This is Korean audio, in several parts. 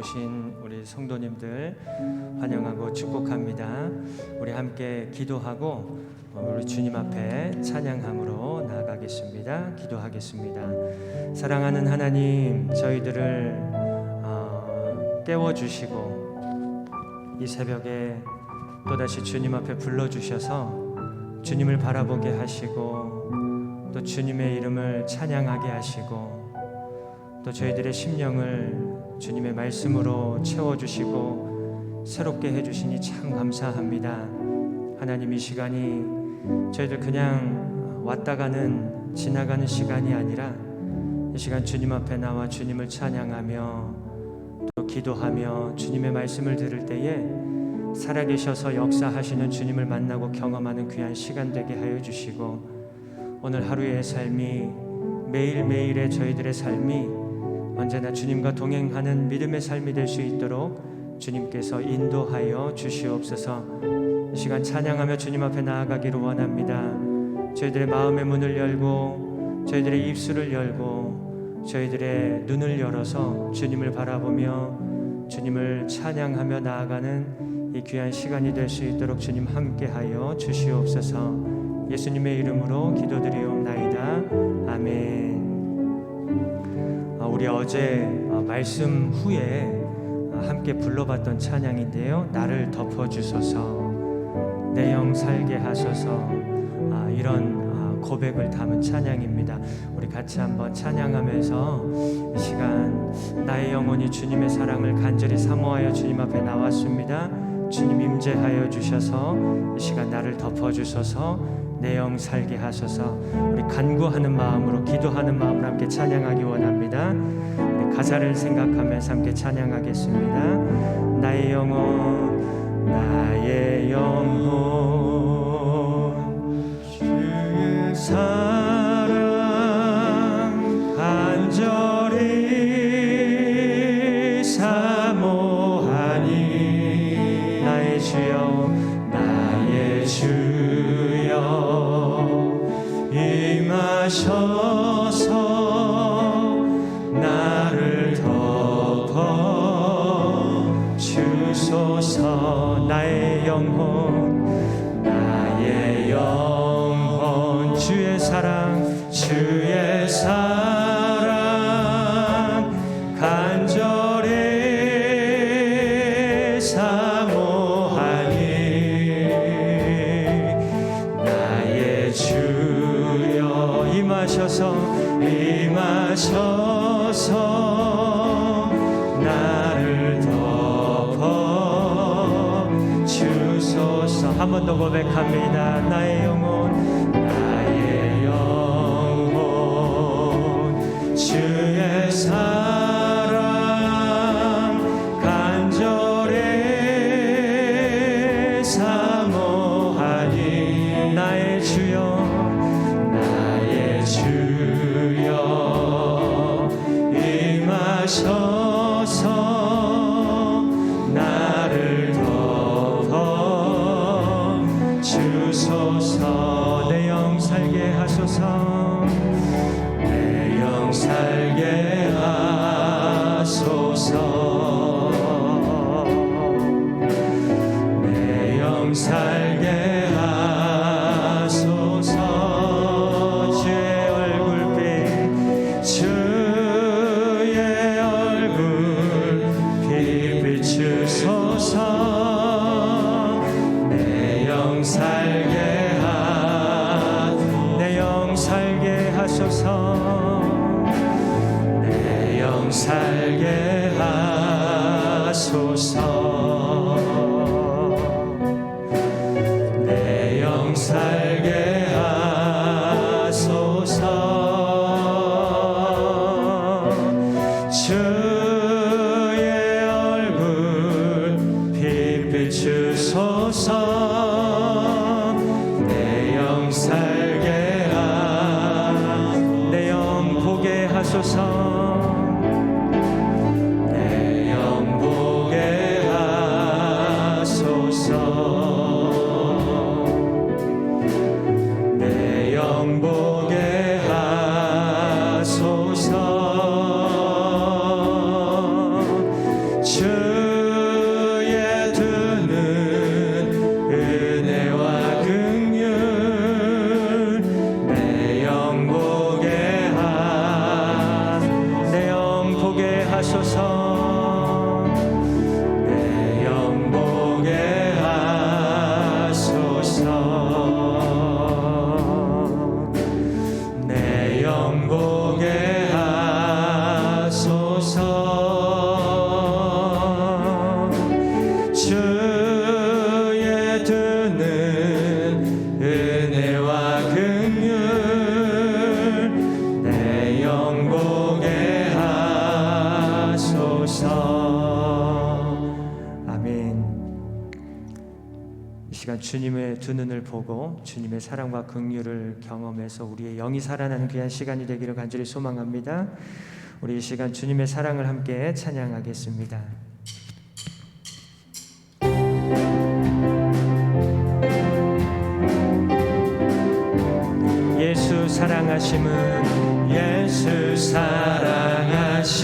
오신 우리 성도님들 환영하고 축복합니다. 우리 함께 기도하고 우리 주님 앞에 찬양함으로 나아가겠습니다. 기도하겠습니다. 사랑하는 하나님, 저희들을 깨워주시고 이 새벽에 또다시 주님 앞에 불러주셔서 주님을 바라보게 하시고 또 주님의 이름을 찬양하게 하시고 또 저희들의 심령을 주님의 말씀으로 채워주시고 새롭게 해주시니 참 감사합니다. 하나님, 이 시간이 저희들 그냥 왔다 가는 지나가는 시간이 아니라 이 시간 주님 앞에 나와 주님을 찬양하며 또 기도하며 주님의 말씀을 들을 때에 살아계셔서 역사하시는 주님을 만나고 경험하는 귀한 시간 되게 하여 주시고 오늘 하루의 삶이 매일매일의 저희들의 삶이 언제나 주님과 동행하는 믿음의 삶이 될 수 있도록 주님께서 인도하여 주시옵소서. 이 시간 찬양하며 주님 앞에 나아가기를 원합니다. 저희들의 마음의 문을 열고 저희들의 입술을 열고 저희들의 눈을 열어서 주님을 바라보며 주님을 찬양하며 나아가는 이 귀한 시간이 될 수 있도록 주님 함께하여 주시옵소서. 예수님의 이름으로 기도드리옵나이다. 아멘. 우리 어제 말씀 후에 함께 불러봤던 찬양인데요, 나를 덮어주소서, 내 영 살게 하소서, 이런 고백을 담은 찬양입니다. 우리 같이 한번 찬양하면서 이 시간 나의 영혼이 주님의 사랑을 간절히 사모하여 주님 앞에 나왔습니다. 주님 임재하여 주셔서 이 시간 나를 덮어주소서, 내 영 살게 하소서. 우리 간구하는 마음으로 기도하는 마음으로 함께 찬양하기 원합니다. 우리 가사를 생각하면서 함께 찬양하겠습니다. 나의 영혼, 나의 영혼, 주의 사랑 간절히 사모하니 나의 주여, 나의 주여 임하셔서 나를 덮어 주소서. 나의 영혼, 나의 영혼, 주의 사랑, 주의 사랑 간절히 사모하니 나의 주여 임하셔서 나를 덮어 주소서. 한 번 더 고백합니다. 나의 영혼, 나의 영혼, 주의 사랑 간절히 사모하니 나의 주여, 주여 임하셔서 나를 덮어 주소서. 내 영 살게 하소서, 내 영 살게 하소서, 내 영 살게 하소서. 주의 얼굴 빛 비추소서. 내 영 살게 내 영 살게 하소서, 내 영 살게 하소서, 내 영 살게 하소서. 주의 얼굴 빛 비추소서. 내 영 살게 내 영 보게 하소서, 내 영 보게 하소서. 내 영 보게 하소서. 내 영 보게 하소서. 주의 드는 은혜와 긍휼 내 영 보게 하소서. 아멘. 이 시간 주님의 두 눈을 보고 주님의 사랑과 긍휼을 경험해서 우리의 영이 살아나는 귀한 시간이 되기를 간절히 소망합니다. 우리 이 시간 주님의 사랑을 함께 찬양하겠습니다. 예수 사랑하심은 예수 사랑하심은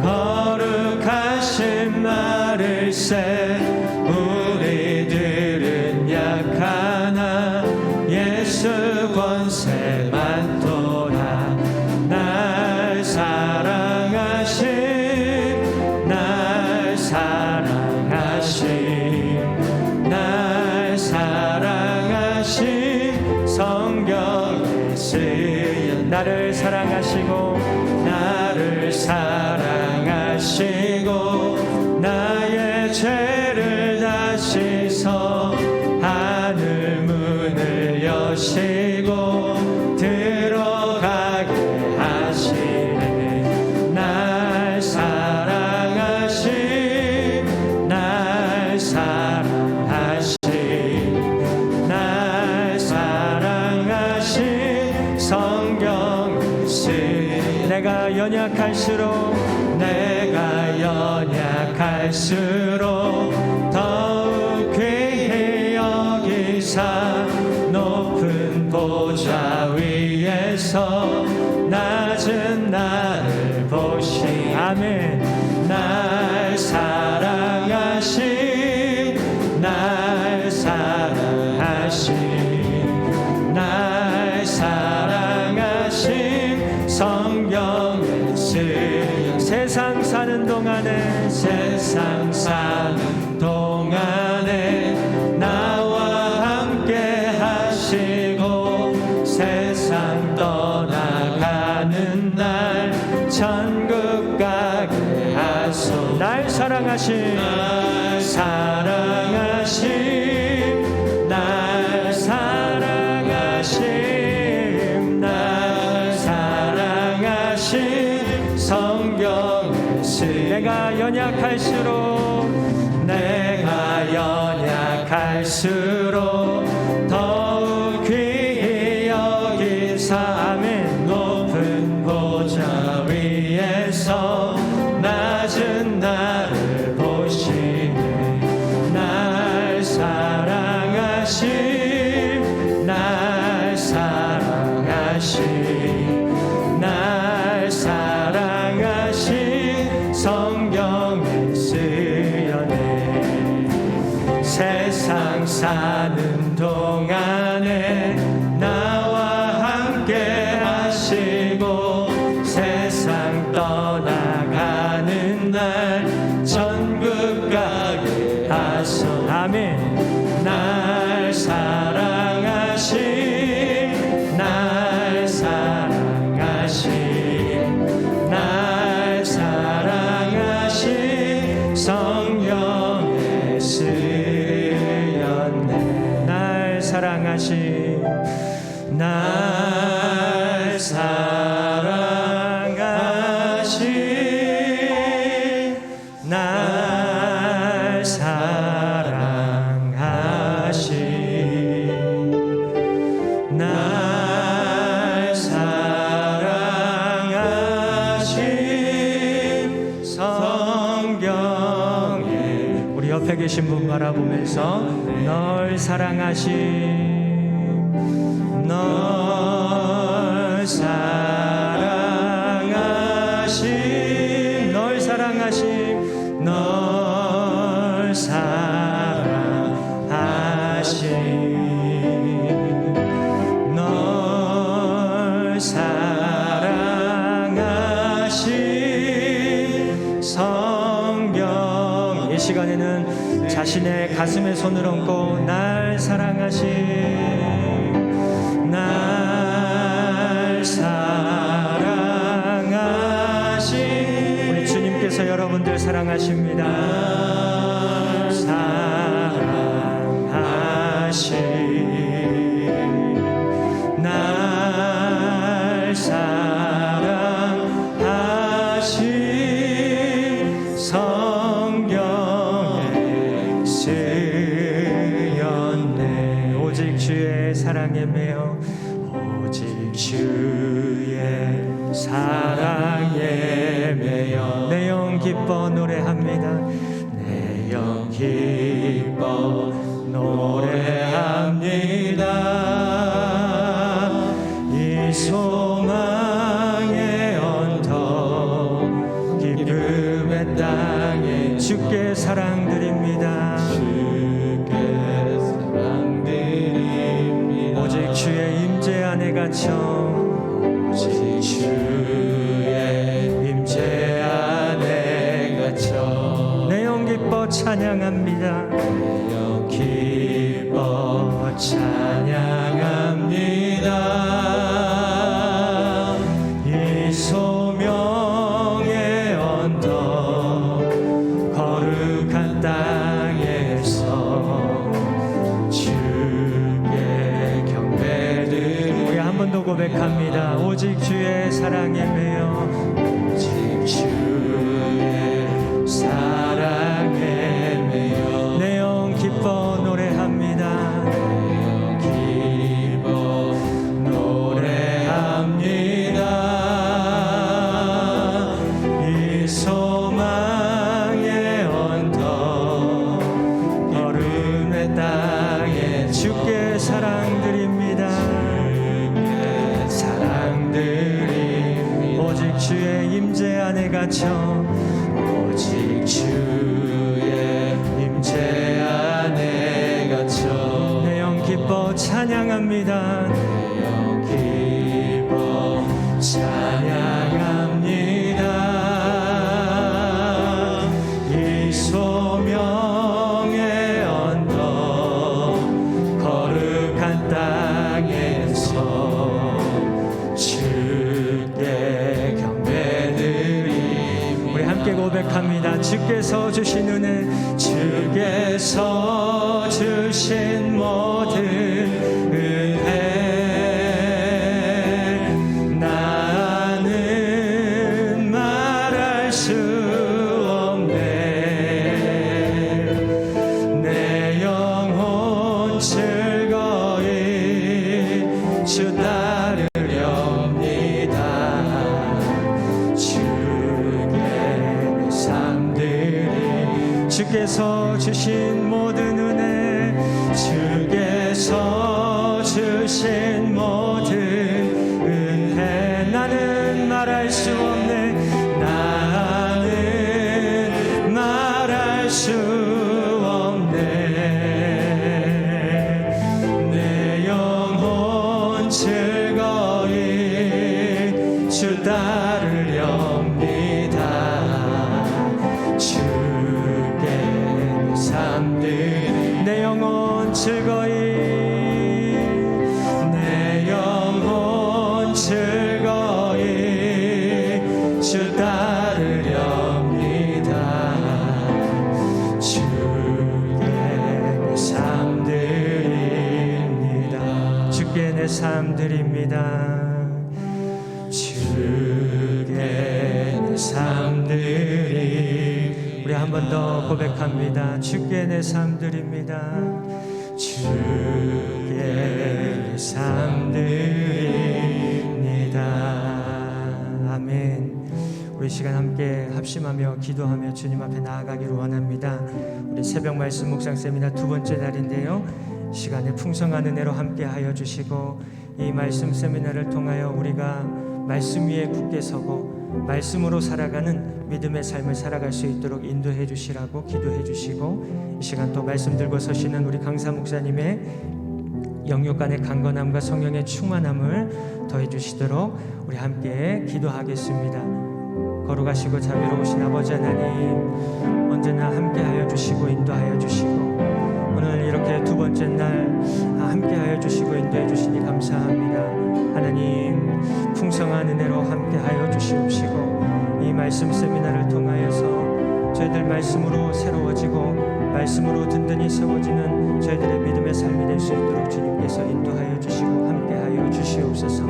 거룩하신 말일세. 우리들은 약하나 예수 권세 많도다. 날 사랑하심 날 사랑하심 날 사랑하심 성경에 쓰인 나를 사랑하시고 나를 사랑하시고 나의 죄를 다 씻어 하늘 문을 여시고 들어가게 하시네. 날 사랑하심 날 사랑하심 날 사랑하심 성경을 쓰 내가 연약할수록 더욱 귀히 여기사 높은 보좌 위에서 낮은 나를 보시. 아멘. 날 사랑하심 날 사랑하심 날 사랑하심 성경에 쓰인 세상 사는 동안에 나와 함께 하시고 세상 떠나가는 날 천국 가게 하소서. 날 사랑하심 날 사랑하심 날 사랑하심 날 사랑하심 성경에 쓰인 내가 연약할수록 더욱 귀히 여기사 아멘 높은 보좌 위에서 낮은 나를 보시네. 날 사랑하심 날 사랑하심 날 사랑하심 성경에 쓰여네. 세상 사는 동안에 나와 함께 하시고 세상 떠나가는 날 천국 가게 하소서. 아멘. 날 사랑하심 날 사랑하심 날 사랑하심 성경에 쓰였네. 날 사랑하심 날 사랑하심 날 사랑하심 날 사랑하심 성경에 우리 옆에 계신 분 바라보면서 널 사랑하심 널 사랑하심 널 사랑하심 널 사랑하심 널 사랑하심 시간에는 자신의 가슴에 손을 얹고 날 사랑하신 우리 주님께서 여러분들 사랑하십니다. 날 사랑하신 성경에 쓰였네. 오직 주의 사랑에 매여 오직 주의 사랑에 매여 내 영 기뻐 노래합니다. 내 영 기뻐 노래합니다. 이 소망의 언덕 기쁨의 땅에 주께 사랑드립니다. 주께 사랑드립니다. 오직 주의 임재 안에 갇혀 오직 주의 임재 안에 갇혀 내 영 기뻐 찬양합니다. 내 영 기뻐 찬양합니다. 이 소명의 언덕 거룩한 땅에서 주께 경배드리 우리 한 번 더 고백합니다. 오직 주의 사랑에 매여 오직 주의 사랑에 매여 내 영 기뻐 노래합니다. 내 영 기뻐 노래합니다. 이 소망의 언덕 거룩의 땅에 주께 사랑드립니다. 오직 주의 임재 안에 갇혀 오직 주의 임재 안에 갇혀 내 영 기뻐 찬양합니다. 내 영 기뻐 찬양합니다. 이 소명의 언덕 거룩한 땅에서 주께 경배드립니다. 우리 함께 고백합니다. 주께서 주신 은혜 주께서 주신 모든 은혜 나는 말할 수 없네. 내 영혼 즐거이 주 주께서 주신 모든 은혜 주께서 주신 모든 은혜 나는 말할 수 없네. 나는 말할 수 없네. 내 영혼 즐거이 주 따르렵니다. 내 영혼 즐거이 내 영혼 즐거이 주 따르렵니다. 주께 내 삶 드립니다. 주께 내 삶 드립니다. 주께 내 삶 드립니다. 우리 한 번 더 고백합니다. 주께 내 삶 드립니다. 주께 내 삶 드립니다. 아멘. 우리 시간 함께 합심하며 기도하며 주님 앞에 나아가기를 원합니다. 우리 새벽 말씀 묵상 세미나 두 번째 날인데요, 시간에 풍성한 은혜로 함께하여 주시고 이 말씀 세미나를 통하여 우리가 말씀 위에 굳게 서고 말씀으로 살아가는 믿음의 삶을 살아갈 수 있도록 인도해 주시라고 기도해 주시고, 이 시간 또 말씀 들고 서시는 우리 강사 목사님의 영육 간의 강건함과 성령의 충만함을 더해 주시도록 우리 함께 기도하겠습니다. 거룩하시고 자비로우신 아버지 하나님, 언제나 함께하여 주시고 인도하여 주시고, 오늘 이렇게 두 번째 날 함께하여 주시고 인도해 주시니 감사합니다. 하나님, 풍성한 은혜로 함께하여 주시옵시고, 이 말씀 세미나를 통하여서 저희들 말씀으로 새로워지고 말씀으로 든든히 세워지는 저희들의 믿음의 삶이 될 수 있도록 주님께서 인도하여 주시고 함께하여 주시옵소서.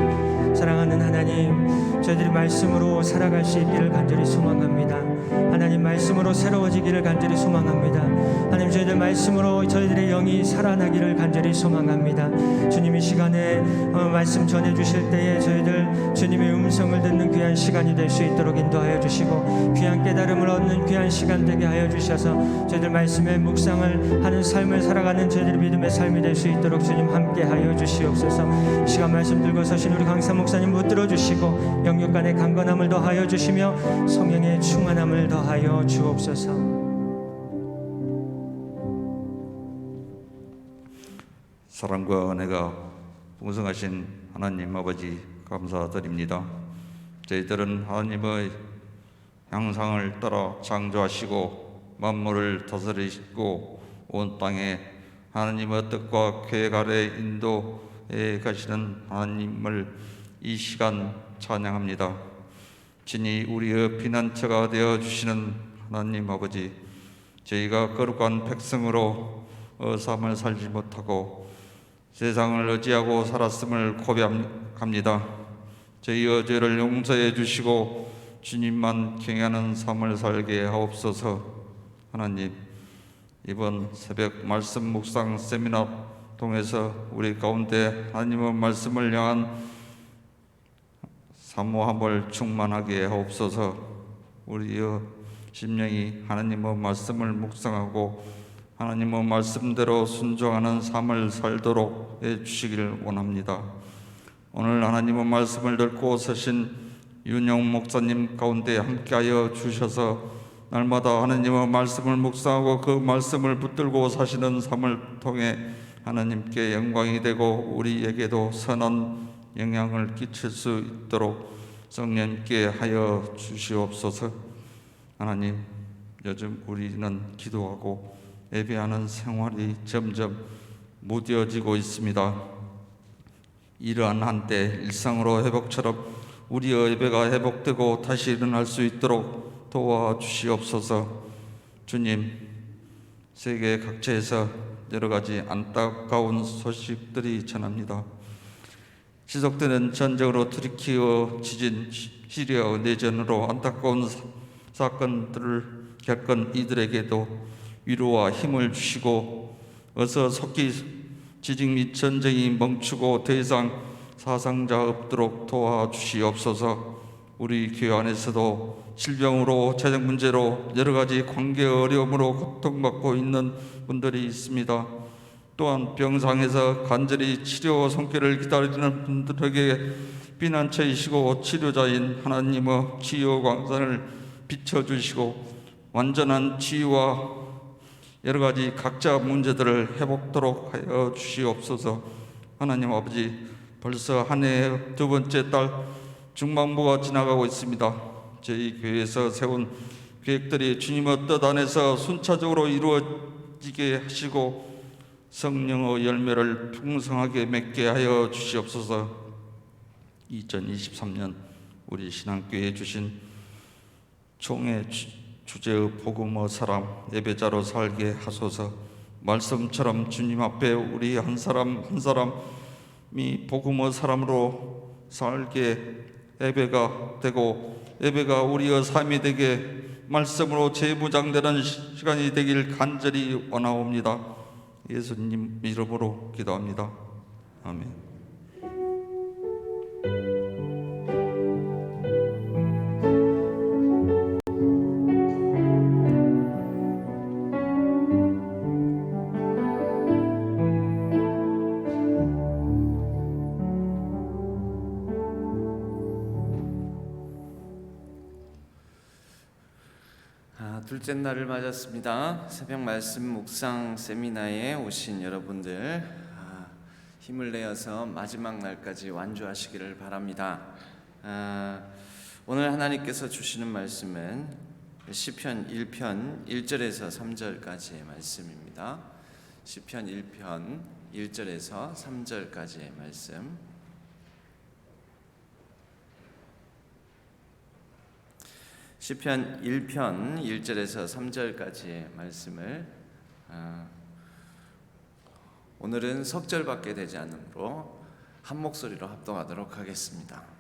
사랑하는 하나님, 저희들이 말씀으로 살아갈 수 있기를 간절히 소망합니다. 하나님, 말씀으로 새로워지기를 간절히 소망합니다. 하나님, 저희들 말씀으로 저희들의 영이 살아나기를 간절히 소망합니다. 주님, 이 시간에 말씀 전해주실 때에 저희들 주님의 음성을 듣는 귀한 시간이 될 수 있도록 인도하여 주시고, 귀한 깨달음을 얻는 귀한 시간 되게 하여 주셔서 저희들 말씀의 묵상을 하는 삶을 살아가는 저희들의 믿음의 삶이 될 수 있도록 주님 함께하여 주시옵소서. 이 시간 말씀 들고 서신 우리 강사 목사님 붙들어 주시고, 영육 간의 강건함을 더하여 주시며 성령의 충만함을 더하여 주옵소서. 사랑과 은혜가 풍성하신 하나님 아버지 감사드립니다. 저희들은 하나님의 형상을 따라 창조하시고 만물을 다스리시고 온 땅에 하나님의 뜻과 계획 아래 인도해 가시는 하나님을 이 시간 찬양합니다. 진히 우리의 피난처가 되어 주시는 하나님 아버지, 저희가 거룩한 백성으로 삶을 살지 못하고 세상을 의지하고 살았음을 고백합니다. 저희의 죄를 용서해 주시고 주님만 경외하는 삶을 살게 하옵소서. 하나님, 이번 새벽 말씀 묵상 세미나 통해서 우리 가운데 하나님의 말씀을 향한 사모함을 충만하게 하옵소서. 우리의 심령이 하나님의 말씀을 묵상하고 하나님의 말씀대로 순종하는 삶을 살도록 해주시기를 원합니다. 오늘 하나님의 말씀을 듣고 서신 윤영 목사님 가운데 함께하여 주셔서 날마다 하나님의 말씀을 묵상하고 그 말씀을 붙들고 사시는 삶을 통해 하나님께 영광이 되고 우리에게도 선한 영향을 끼칠 수 있도록 성령님께 하여 주시옵소서. 하나님, 요즘 우리는 기도하고 예배하는 생활이 점점 무뎌지고 있습니다. 이러한 한때 일상으로 회복처럼 우리의 예배가 회복되고 다시 일어날 수 있도록 도와주시옵소서. 주님, 세계 각지에서 여러 가지 안타까운 소식들이 전합니다. 지속되는 전쟁으로 터키와 지진, 시리아 내전으로 안타까운 사건들을 겪은 이들에게도 위로와 힘을 주시고 어서 속히 지진 및 전쟁이 멈추고 더 이상 사상자 없도록 도와주시옵소서. 우리 교회 안에서도 질병으로 재정 문제로 여러 가지 관계 어려움으로 고통받고 있는 분들이 있습니다. 또한 병상에서 간절히 치료 손길을 기다리는 분들에게 피난처이시고 치료자인 하나님의 치유 광선을 비춰주시고 완전한 치유와 여러 가지 각자 문제들을 회복토록 하여 주시옵소서. 하나님 아버지, 벌써 한 해의 두 번째 달 중반부가 지나가고 있습니다. 저희 교회에서 세운 계획들이 주님의 뜻 안에서 순차적으로 이루어지게 하시고 성령의 열매를 풍성하게 맺게 하여 주시옵소서. 2023년 우리 신앙교회에 주신 총회 주제의 복음의 사람 예배자로 살게 하소서. 말씀처럼 주님 앞에 우리 한 사람 한 사람이 복음의 사람으로 살게 예배가 되고 예배가 우리의 삶이 되게 말씀으로 재무장되는 시간이 되길 간절히 원하옵니다. 예수님 이름으로 기도합니다. 아멘. 둘째 날을 맞았습니다. 새벽 말씀 묵상 세미나에 오신 여러분들, 힘을 내어서 마지막 날까지 완주하시기를 바랍니다. 오늘 하나님께서 주시는 말씀은 시편 1편 1절에서 3절까지의 말씀입니다. 시편 1편 1절에서 3절까지의 말씀. 시편 1편 1절에서 3절까지의 말씀을 오늘은 석절밖에 되지 않으므로 한 목소리로 합동하도록 하겠습니다.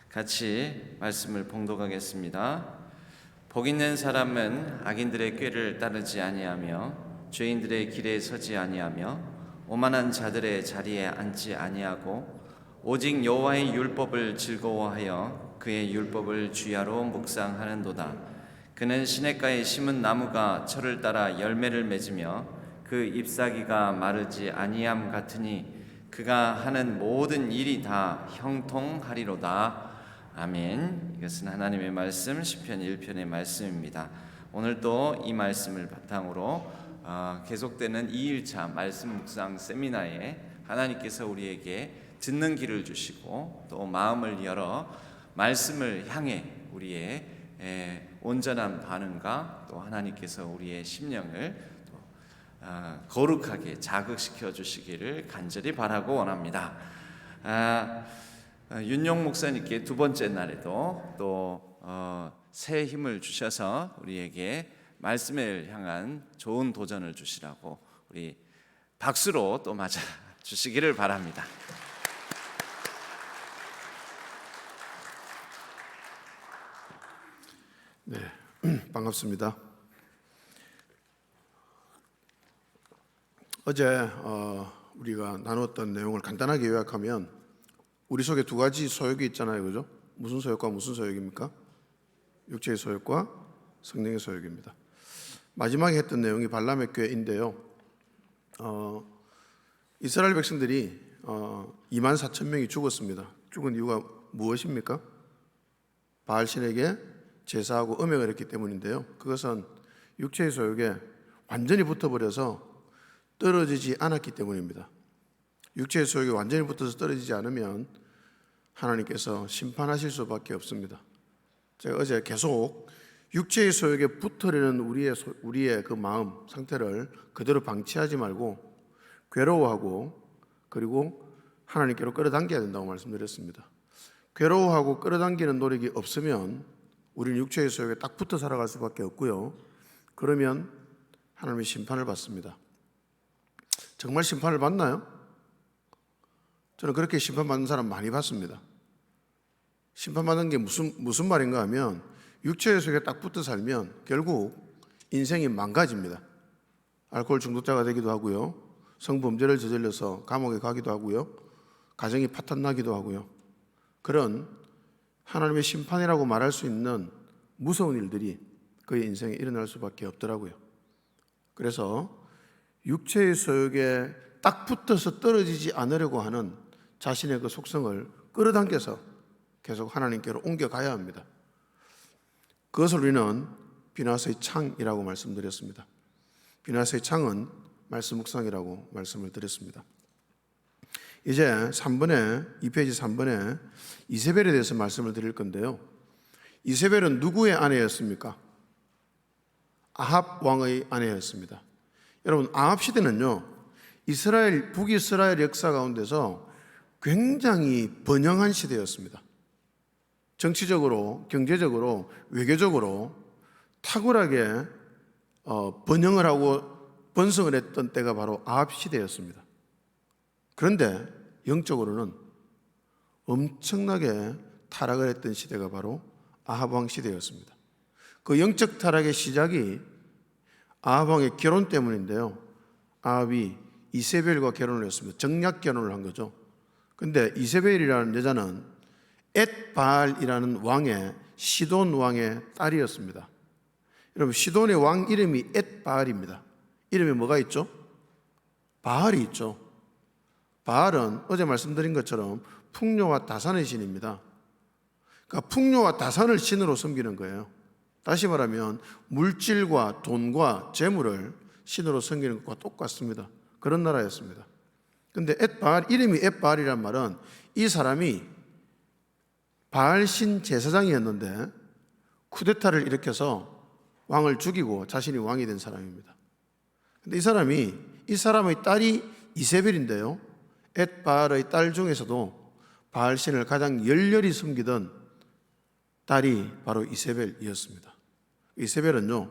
같이 말씀을 봉독하겠습니다. 복 있는 사람은 악인들의 꾀를 따르지 아니하며 죄인들의 길에 서지 아니하며 오만한 자들의 자리에 앉지 아니하고 오직 여호와의 율법을 즐거워하여 그의 율법을 주야로 묵상하는도다. 그는 시냇가에 심은 나무가 철을 따라 열매를 맺으며 그 잎사귀가 마르지 아니함 같으니 그가 하는 모든 일이 다 형통하리로다. 아멘. 이것은 하나님의 말씀 시편 1편의 말씀입니다. 오늘도 이 말씀을 바탕으로 계속되는 2일차 말씀 묵상 세미나에 하나님께서 우리에게 듣는 길을 주시고 또 마음을 열어 말씀을 향해 우리의 온전한 반응과 또 하나님께서 우리의 심령을 거룩하게 자극시켜 주시기를 간절히 바라고 원합니다. 윤용 목사님께 두 번째 날에도 또 새 힘을 주셔서 우리에게 말씀을 향한 좋은 도전을 주시라고 우리 박수로 또 맞아 주시기를 바랍니다. 네, 반갑습니다. 어제 우리가 나누었던 내용을 간단하게 요약하면 우리 속에 두 가지 소욕이 있잖아요, 그죠? 무슨 소욕과 무슨 소욕입니까? 육체의 소욕과 성령의 소욕입니다. 마지막에 했던 내용이 발람의 꾀인데요. 이스라엘 백성들이 24,000명이 죽었습니다. 죽은 이유가 무엇입니까? 바알신에게 제사하고 음행을 했기 때문인데요. 그것은 육체의 소욕에 완전히 붙어버려서 떨어지지 않았기 때문입니다. 육체의 소욕이 완전히 붙어서 떨어지지 않으면 하나님께서 심판하실 수밖에 없습니다. 제가 어제 계속 육체의 소욕에 붙으려는 우리의 그 마음 상태를 그대로 방치하지 말고 괴로워하고 그리고 하나님께로 끌어당겨야 된다고 말씀드렸습니다. 괴로워하고 끌어당기는 노력이 없으면 우리는 육체의 소욕에 딱 붙어 살아갈 수밖에 없고요. 그러면 하나님의 심판을 받습니다. 정말 심판을 받나요? 저는 그렇게 심판받는 사람 많이 봤습니다. 심판받는 게 무슨 말인가 하면 육체의 속에 딱 붙어 살면 결국 인생이 망가집니다. 알코올 중독자가 되기도 하고요. 성범죄를 저질러서 감옥에 가기도 하고요. 가정이 파탄나기도 하고요. 그런 하나님의 심판이라고 말할 수 있는 무서운 일들이 그의 인생에 일어날 수밖에 없더라고요. 그래서 육체의 소욕에 딱 붙어서 떨어지지 않으려고 하는 자신의 그 속성을 끌어당겨서 계속 하나님께로 옮겨가야 합니다. 그것을 우리는 비나스의 창이라고 말씀드렸습니다. 비나스의 창은 말씀 묵상이라고 말씀을 드렸습니다. 이제 2페이지 3번에 이세벨에 대해서 말씀을 드릴 건데요. 이세벨은 누구의 아내였습니까? 아합 왕의 아내였습니다. 여러분, 아합 시대는요, 북이스라엘 역사 가운데서 굉장히 번영한 시대였습니다. 정치적으로, 경제적으로, 외교적으로 탁월하게 번영을 하고 번성을 했던 때가 바로 아합 시대였습니다. 그런데 영적으로는 엄청나게 타락을 했던 시대가 바로 아합 왕 시대였습니다. 그 영적 타락의 시작이 아합 왕의 결혼 때문인데요. 아합이 이세벨과 결혼을 했습니다. 정략 결혼을 한 거죠. 근데 이세벨이라는 여자는 엣바알이라는 왕의 시돈 왕의 딸이었습니다. 여러분, 시돈의 왕 이름이 엣바알입니다. 이름에 뭐가 있죠? 바알이 있죠. 바알은 어제 말씀드린 것처럼 풍요와 다산의 신입니다. 그러니까 풍요와 다산을 신으로 섬기는 거예요. 다시 말하면 물질과 돈과 재물을 신으로 섬기는 것과 똑같습니다. 그런 나라였습니다. 그런데 엣바알, 이름이 엣바알이란 말은 이 사람이 바알신 제사장이었는데 쿠데타를 일으켜서 왕을 죽이고 자신이 왕이 된 사람입니다. 근데 이 사람의 딸이 이세벨인데요, 엣바알의 딸 중에서도 바알신을 가장 열렬히 섬기던 딸이 바로 이세벨이었습니다. 이세벨은요,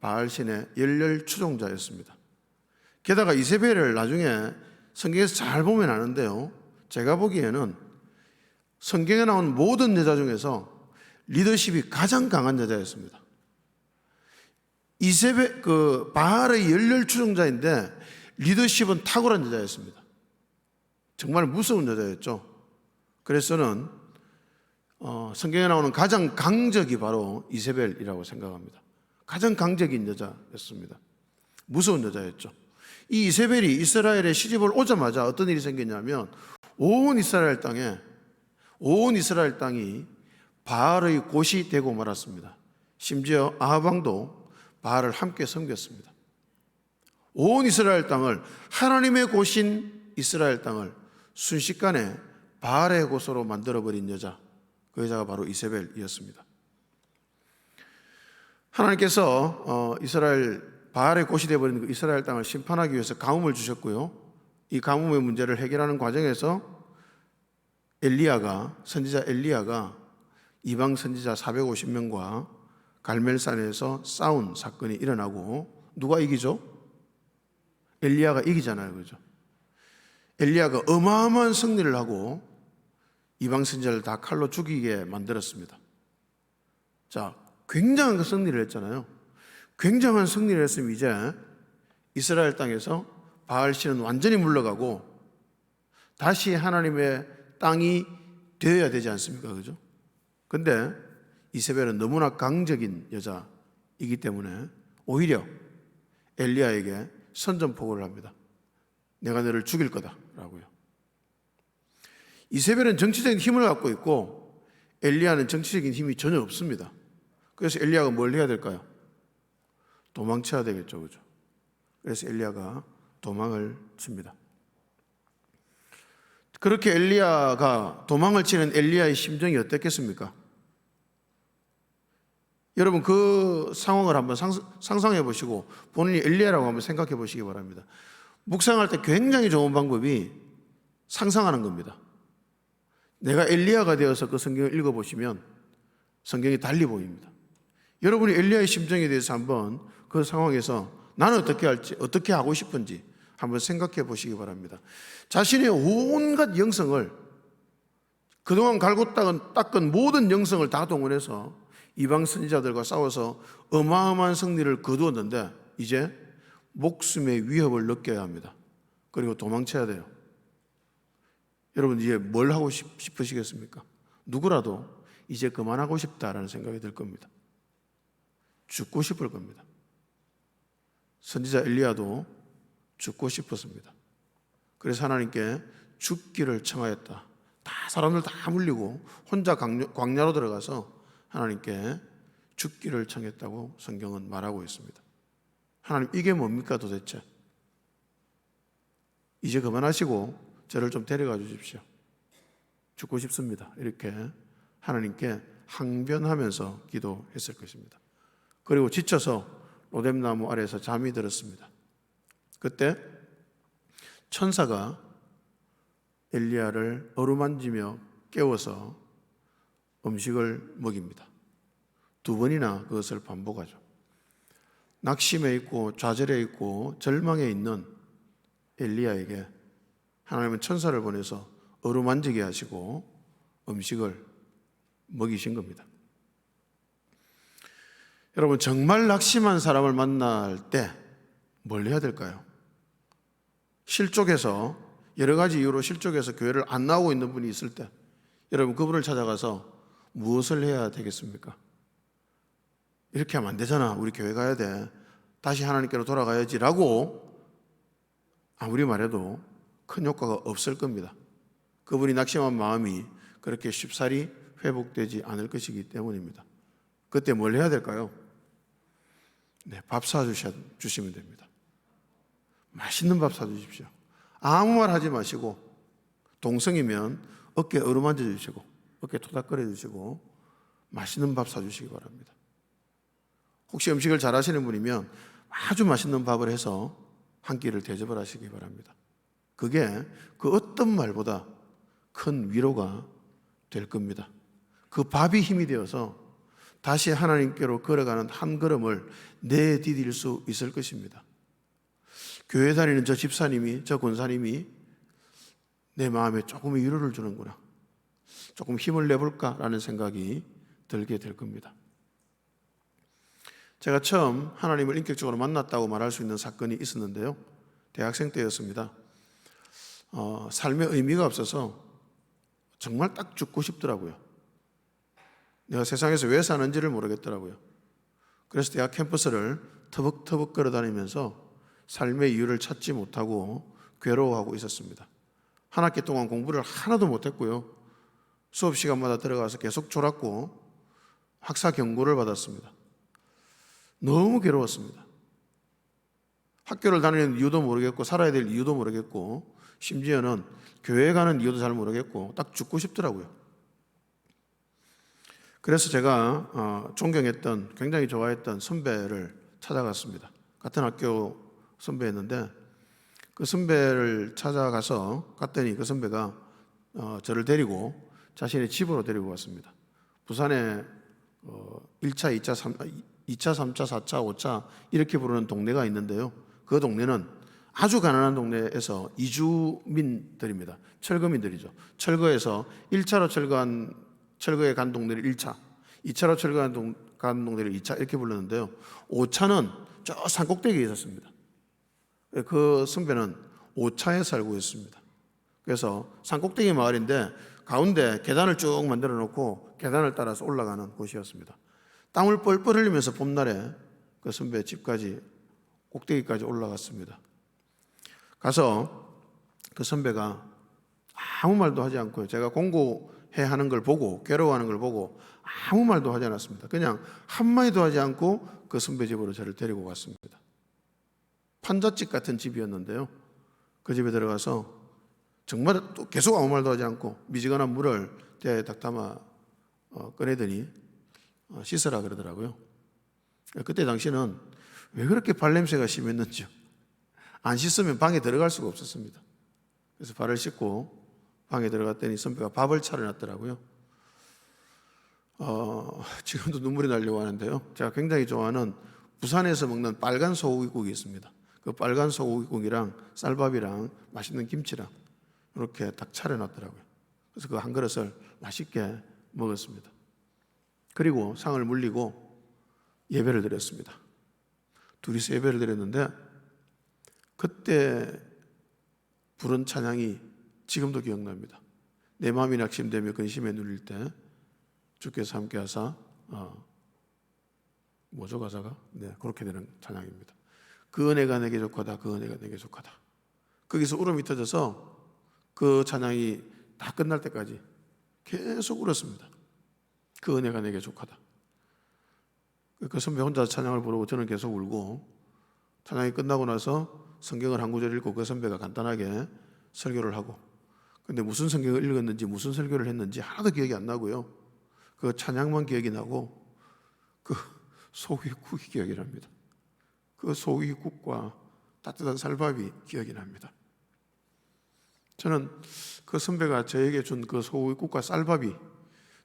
바알신의 열렬 추종자였습니다. 게다가 이세벨을 나중에 성경에서 잘 보면 아는데요, 제가 보기에는 성경에 나온 모든 여자 중에서 리더십이 가장 강한 여자였습니다. 바알의 열렬 추종자인데 리더십은 탁월한 여자였습니다. 정말 무서운 여자였죠. 그래서는 성경에 나오는 가장 강적이 바로 이세벨이라고 생각합니다. 가장 강적인 여자였습니다. 무서운 여자였죠. 이 이세벨이 이스라엘에 시집을 오자마자 어떤 일이 생겼냐면 온 이스라엘 땅이 바알의 곳이 되고 말았습니다. 심지어 아합 왕도 바알을 함께 섬겼습니다. 온 이스라엘 땅을, 하나님의 곳인 이스라엘 땅을 순식간에 바알의 곳으로 만들어버린 여자, 그 여자가 바로 이세벨이었습니다. 하나님께서 바알의 곳이 되어버린 그 이스라엘 땅을 심판하기 위해서 가뭄을 주셨고요, 이 가뭄의 문제를 해결하는 과정에서 선지자 엘리야가 이방 선지자 450명과 갈멜산에서 싸운 사건이 일어나고, 누가 이기죠? 엘리야가 이기잖아요, 그죠? 엘리야가 어마어마한 승리를 하고 이방 선지자를 다 칼로 죽이게 만들었습니다. 자, 굉장한 승리를 했잖아요. 굉장한 승리를 했으면 이제 이스라엘 땅에서 바알신은 완전히 물러가고 다시 하나님의 땅이 되어야 되지 않습니까? 그죠? 근데 이세벨은 너무나 강적인 여자이기 때문에 오히려 엘리야에게 선전포고를 합니다. 내가 너를 죽일 거다라고요. 이세벨은 정치적인 힘을 갖고 있고 엘리야는 정치적인 힘이 전혀 없습니다. 그래서 엘리야가 뭘 해야 될까요? 도망쳐야 되겠죠, 그죠? 그래서 엘리야가 도망을 칩니다. 그렇게 도망을 치는 엘리야의 심정이 어땠겠습니까? 여러분, 그 상황을 한번 상상해 보시고 본인이 엘리야라고 한번 생각해 보시기 바랍니다. 묵상할 때 굉장히 좋은 방법이 상상하는 겁니다. 내가 엘리야가 되어서 그 성경을 읽어보시면 성경이 달리 보입니다. 여러분이 엘리야의 심정에 대해서 한번 그 상황에서 나는 어떻게 할지, 어떻게 하고 싶은지 한번 생각해 보시기 바랍니다. 자신의 온갖 영성을, 그동안 갈고 닦은 모든 영성을 다 동원해서 이방 선지자들과 싸워서 어마어마한 승리를 거두었는데 이제 목숨의 위협을 느껴야 합니다. 그리고 도망쳐야 돼요. 여러분, 이제 뭘 하고 싶으시겠습니까? 누구라도 이제 그만하고 싶다라는 생각이 들 겁니다. 죽고 싶을 겁니다. 선지자 엘리야도 죽고 싶었습니다. 그래서 하나님께 죽기를 청하였다. 사람들 다 물리고 혼자 광야로 들어가서 하나님께 죽기를 청했다고 성경은 말하고 있습니다. 하나님, 이게 뭡니까 도대체? 이제 그만하시고 저를 좀 데려가 주십시오. 죽고 싶습니다. 이렇게 하나님께 항변하면서 기도했을 것입니다. 그리고 지쳐서 로뎀나무 아래에서 잠이 들었습니다. 그때 천사가 엘리야를 어루만지며 깨워서 음식을 먹입니다. 2번이나 그것을 반복하죠. 낙심해 있고 좌절해 있고 절망해 있는 엘리야에게 하나님은 천사를 보내서 어루만지게 하시고 음식을 먹이신 겁니다. 여러분, 정말 낙심한 사람을 만날 때 뭘 해야 될까요? 실족해서, 여러 가지 이유로 실족해서 교회를 안 나오고 있는 분이 있을 때 여러분, 그분을 찾아가서 무엇을 해야 되겠습니까? 이렇게 하면 안 되잖아, 우리 교회 가야 돼, 다시 하나님께로 돌아가야지 라고 아무리 말해도 큰 효과가 없을 겁니다. 그분이 낙심한 마음이 그렇게 쉽사리 회복되지 않을 것이기 때문입니다. 그때 뭘 해야 될까요? 밥 사주시면 됩니다. 맛있는 밥 사주십시오. 아무 말 하지 마시고 동성이면 어깨 어루만져 주시고 어깨 토닥거려 주시고 맛있는 밥 사주시기 바랍니다. 혹시 음식을 잘 하시는 분이면 아주 맛있는 밥을 해서 한 끼를 대접을 하시기 바랍니다. 그게 그 어떤 말보다 큰 위로가 될 겁니다. 그 밥이 힘이 되어서 다시 하나님께로 걸어가는 한 걸음을 내디딜 수 있을 것입니다. 교회 다니는 저 집사님이, 저 권사님이 내 마음에 조금의 위로를 주는구나, 조금 힘을 내볼까라는 생각이 들게 될 겁니다. 제가 처음 하나님을 인격적으로 만났다고 말할 수 있는 사건이 있었는데요. 대학생 때였습니다. 삶의 의미가 없어서 정말 딱 죽고 싶더라고요. 내가 세상에서 왜 사는지를 모르겠더라고요. 그래서 대학 캠퍼스를 터벅터벅 걸어다니면서 삶의 이유를 찾지 못하고 괴로워하고 있었습니다. 한 학기 동안 공부를 하나도 못했고요. 수업 시간마다 들어가서 계속 졸았고 학사 경고를 받았습니다. 너무 괴로웠습니다. 학교를 다니는 이유도 모르겠고 살아야 될 이유도 모르겠고 심지어는 교회 가는 이유도 잘 모르겠고 딱 죽고 싶더라고요. 그래서 제가 존경했던, 굉장히 좋아했던 선배를 찾아갔습니다. 같은 학교 선배였는데 그 선배를 찾아가서 갔더니 그 선배가 저를 데리고 자신의 집으로 데리고 왔습니다. 부산에 1차, 2차, 3차, 4차, 5차 이렇게 부르는 동네가 있는데요. 그 동네는 아주 가난한 동네에서 이주민들입니다. 철거민들이죠. 철거에서 1차로 철거에 간 동네를 1차, 2차로 간 동네를 2차 이렇게 불렀는데요. 5차는 저 산꼭대기에 있었습니다. 그 선배는 5차에 살고 있습니다. 그래서 산꼭대기 마을인데 가운데 계단을 쭉 만들어 놓고 계단을 따라서 올라가는 곳이었습니다. 땀을 뻘뻘 흘리면서 봄날에 그 선배 집까지 꼭대기까지 올라갔습니다. 가서 그 선배가 아무 말도 하지 않고요. 제가 공고해 하는 걸 보고 괴로워하는 걸 보고 아무 말도 하지 않았습니다. 그냥 한마디도 하지 않고 그 선배 집으로 저를 데리고 갔습니다. 판잣집 같은 집이었는데요. 그 집에 들어가서 정말 또 계속 아무 말도 하지 않고 미지근한 물을 대야에 딱 담아 꺼내더니 씻으라 그러더라고요. 그때 당시는 왜 그렇게 발냄새가 심했는지요. 안 씻으면 방에 들어갈 수가 없었습니다. 그래서 발을 씻고 방에 들어갔더니 선배가 밥을 차려놨더라고요. 지금도 눈물이 나려고 하는데요. 제가 굉장히 좋아하는 부산에서 먹는 빨간 소고기국이 있습니다. 그 빨간 소고기국이랑 쌀밥이랑 맛있는 김치랑 이렇게 딱 차려놨더라고요. 그래서 그 한 그릇을 맛있게 먹었습니다. 그리고 상을 물리고 예배를 드렸습니다. 둘이서 예배를 드렸는데 그때 부른 찬양이 지금도 기억납니다. 내 마음이 낙심되며 근심에 눌릴 때 주께서 함께 하사 뭐죠 가사가? 네, 그렇게 되는 찬양입니다. 그 은혜가 내게 족하다, 그 은혜가 내게 족하다. 거기서 울음이 터져서 그 찬양이 다 끝날 때까지 계속 울었습니다. 그 은혜가 내게 족하다. 그 선배 혼자 찬양을 부르고 저는 계속 울고 찬양이 끝나고 나서 성경을 한 구절 읽고 그 선배가 간단하게 설교를 하고 근데 무슨 성경을 읽었는지 무슨 설교를 했는지 하나도 기억이 안 나고요. 그 찬양만 기억이 나고 그 소고기국이 기억이 납니다. 그 소고기국과 따뜻한 쌀밥이 기억이 납니다. 저는 그 선배가 저에게 준 그 소고기국과 쌀밥이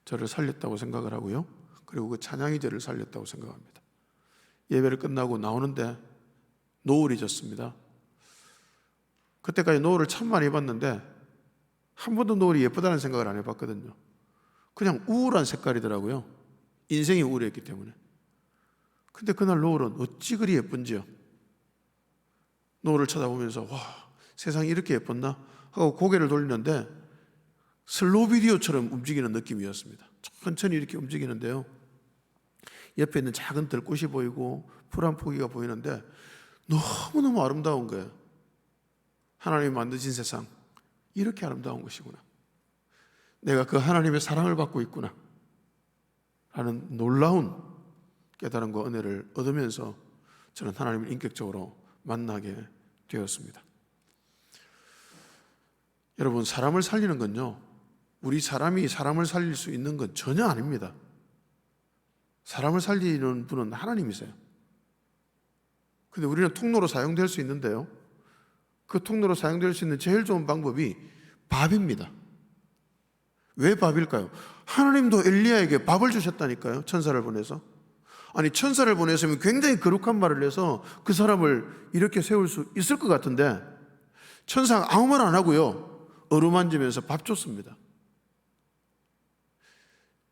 저를 살렸다고 생각을 하고요. 그리고 그 찬양이 저를 살렸다고 생각합니다. 예배를 끝나고 나오는데 노을이 졌습니다. 그때까지 노을을 참 많이 봤는데 한 번도 노을이 예쁘다는 생각을 안 해봤거든요. 그냥 우울한 색깔이더라고요. 인생이 우울했기 때문에. 근데 그날 노을은 어찌 그리 예쁜지요. 노을을 쳐다보면서 와, 세상이 이렇게 예뻤나 하고 고개를 돌리는데 슬로우 비디오처럼 움직이는 느낌이었습니다. 천천히 이렇게 움직이는데요. 옆에 있는 작은 들꽃이 보이고 풀 한 포기가 보이는데 너무너무 아름다운 거예요. 하나님이 만드신 세상 이렇게 아름다운 것이구나. 내가 그 하나님의 사랑을 받고 있구나 하는 놀라운 깨달음과 은혜를 얻으면서 저는 하나님을 인격적으로 만나게 되었습니다. 여러분, 사람을 살리는 건요 우리 사람이 사람을 살릴 수 있는 건 전혀 아닙니다. 사람을 살리는 분은 하나님이세요. 근데 우리는 통로로 사용될 수 있는데요, 그 통로로 사용될 수 있는 제일 좋은 방법이 밥입니다. 왜 밥일까요? 하나님도 엘리야에게 밥을 주셨다니까요, 천사를 보내서. 아니, 천사를 보냈으면 굉장히 거룩한 말을 해서 그 사람을 이렇게 세울 수 있을 것 같은데 천사가 아무 말 안 하고요, 어루만지면서 밥 줬습니다.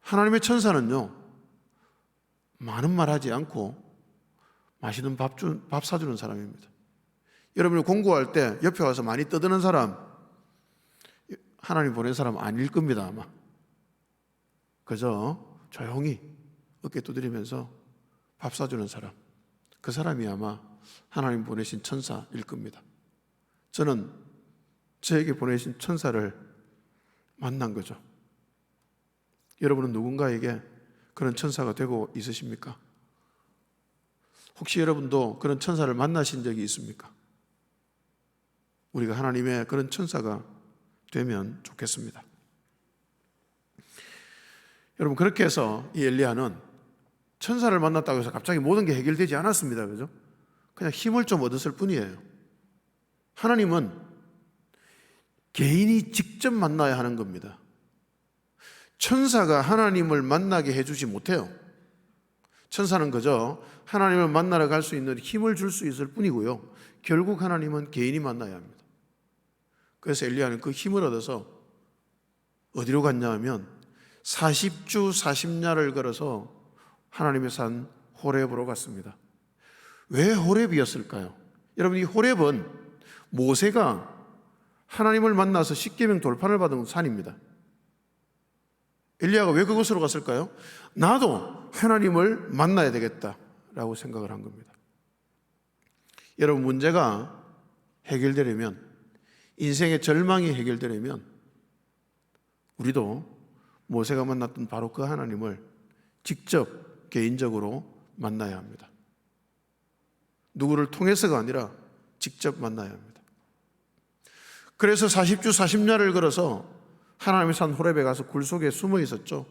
하나님의 천사는요, 많은 말 하지 않고 맛있는 밥 사주는 사람입니다. 여러분이 공부할 때 옆에 와서 많이 떠드는 사람, 하나님 보낸 사람 아닐 겁니다, 아마. 그저 조용히 어깨 두드리면서 밥 사주는 사람, 그 사람이 아마 하나님 보내신 천사일 겁니다. 저는 저에게 보내신 천사를 만난 거죠. 여러분은 누군가에게 그런 천사가 되고 있으십니까? 혹시 여러분도 그런 천사를 만나신 적이 있습니까? 우리가 하나님의 그런 천사가 되면 좋겠습니다. 여러분, 그렇게 해서 이 엘리야는 천사를 만났다고 해서 갑자기 모든 게 해결되지 않았습니다. 그죠? 그냥 힘을 좀 얻었을 뿐이에요. 하나님은 개인이 직접 만나야 하는 겁니다. 천사가 하나님을 만나게 해주지 못해요. 천사는 그저 하나님을 만나러 갈 수 있는 힘을 줄 수 있을 뿐이고요, 결국 하나님은 개인이 만나야 합니다. 그래서 엘리야는 그 힘을 얻어서 어디로 갔냐 하면 40주 40야를 걸어서 하나님의 산 호렙으로 갔습니다. 왜 호렙이었을까요? 여러분, 이 호렙은 모세가 하나님을 만나서 십계명 돌판을 받은 산입니다. 엘리야가 왜 그곳으로 갔을까요? 나도 하나님을 만나야 되겠다라고 생각을 한 겁니다. 여러분, 문제가 해결되려면, 인생의 절망이 해결되려면 우리도 모세가 만났던 바로 그 하나님을 직접 개인적으로 만나야 합니다. 누구를 통해서가 아니라 직접 만나야 합니다. 그래서 40주 40야를 걸어서 하나님의 산 호렙에 가서 굴 속에 숨어 있었죠.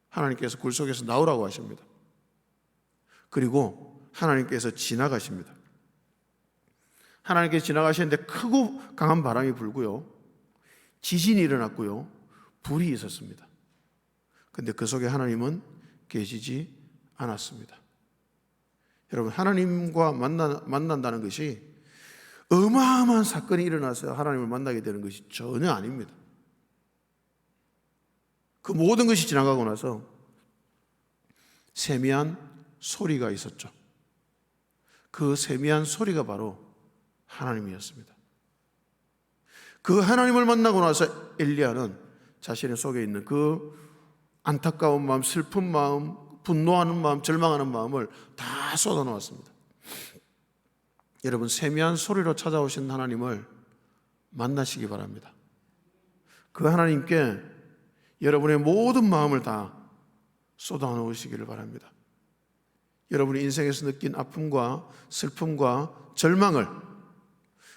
하나님께서 굴 속에서 나오라고 하십니다. 그리고 하나님께서 지나가십니다. 하나님께서 지나가시는데 크고 강한 바람이 불고요, 지진이 일어났고요, 불이 있었습니다. 그런데 그 속에 하나님은 계시지 않았습니다. 여러분, 하나님과 만난다는 것이 어마어마한 사건이 일어나서 하나님을 만나게 되는 것이 전혀 아닙니다. 그 모든 것이 지나가고 나서 세미한 소리가 있었죠. 그 세미한 소리가 바로 하나님이었습니다. 그 하나님을 만나고 나서 엘리야는 자신의 속에 있는 그 안타까운 마음, 슬픈 마음, 분노하는 마음, 절망하는 마음을 다 쏟아놓았습니다. 여러분, 세미한 소리로 찾아오신 하나님을 만나시기 바랍니다. 그 하나님께 여러분의 모든 마음을 다 쏟아놓으시기를 바랍니다. 여러분이 인생에서 느낀 아픔과 슬픔과 절망을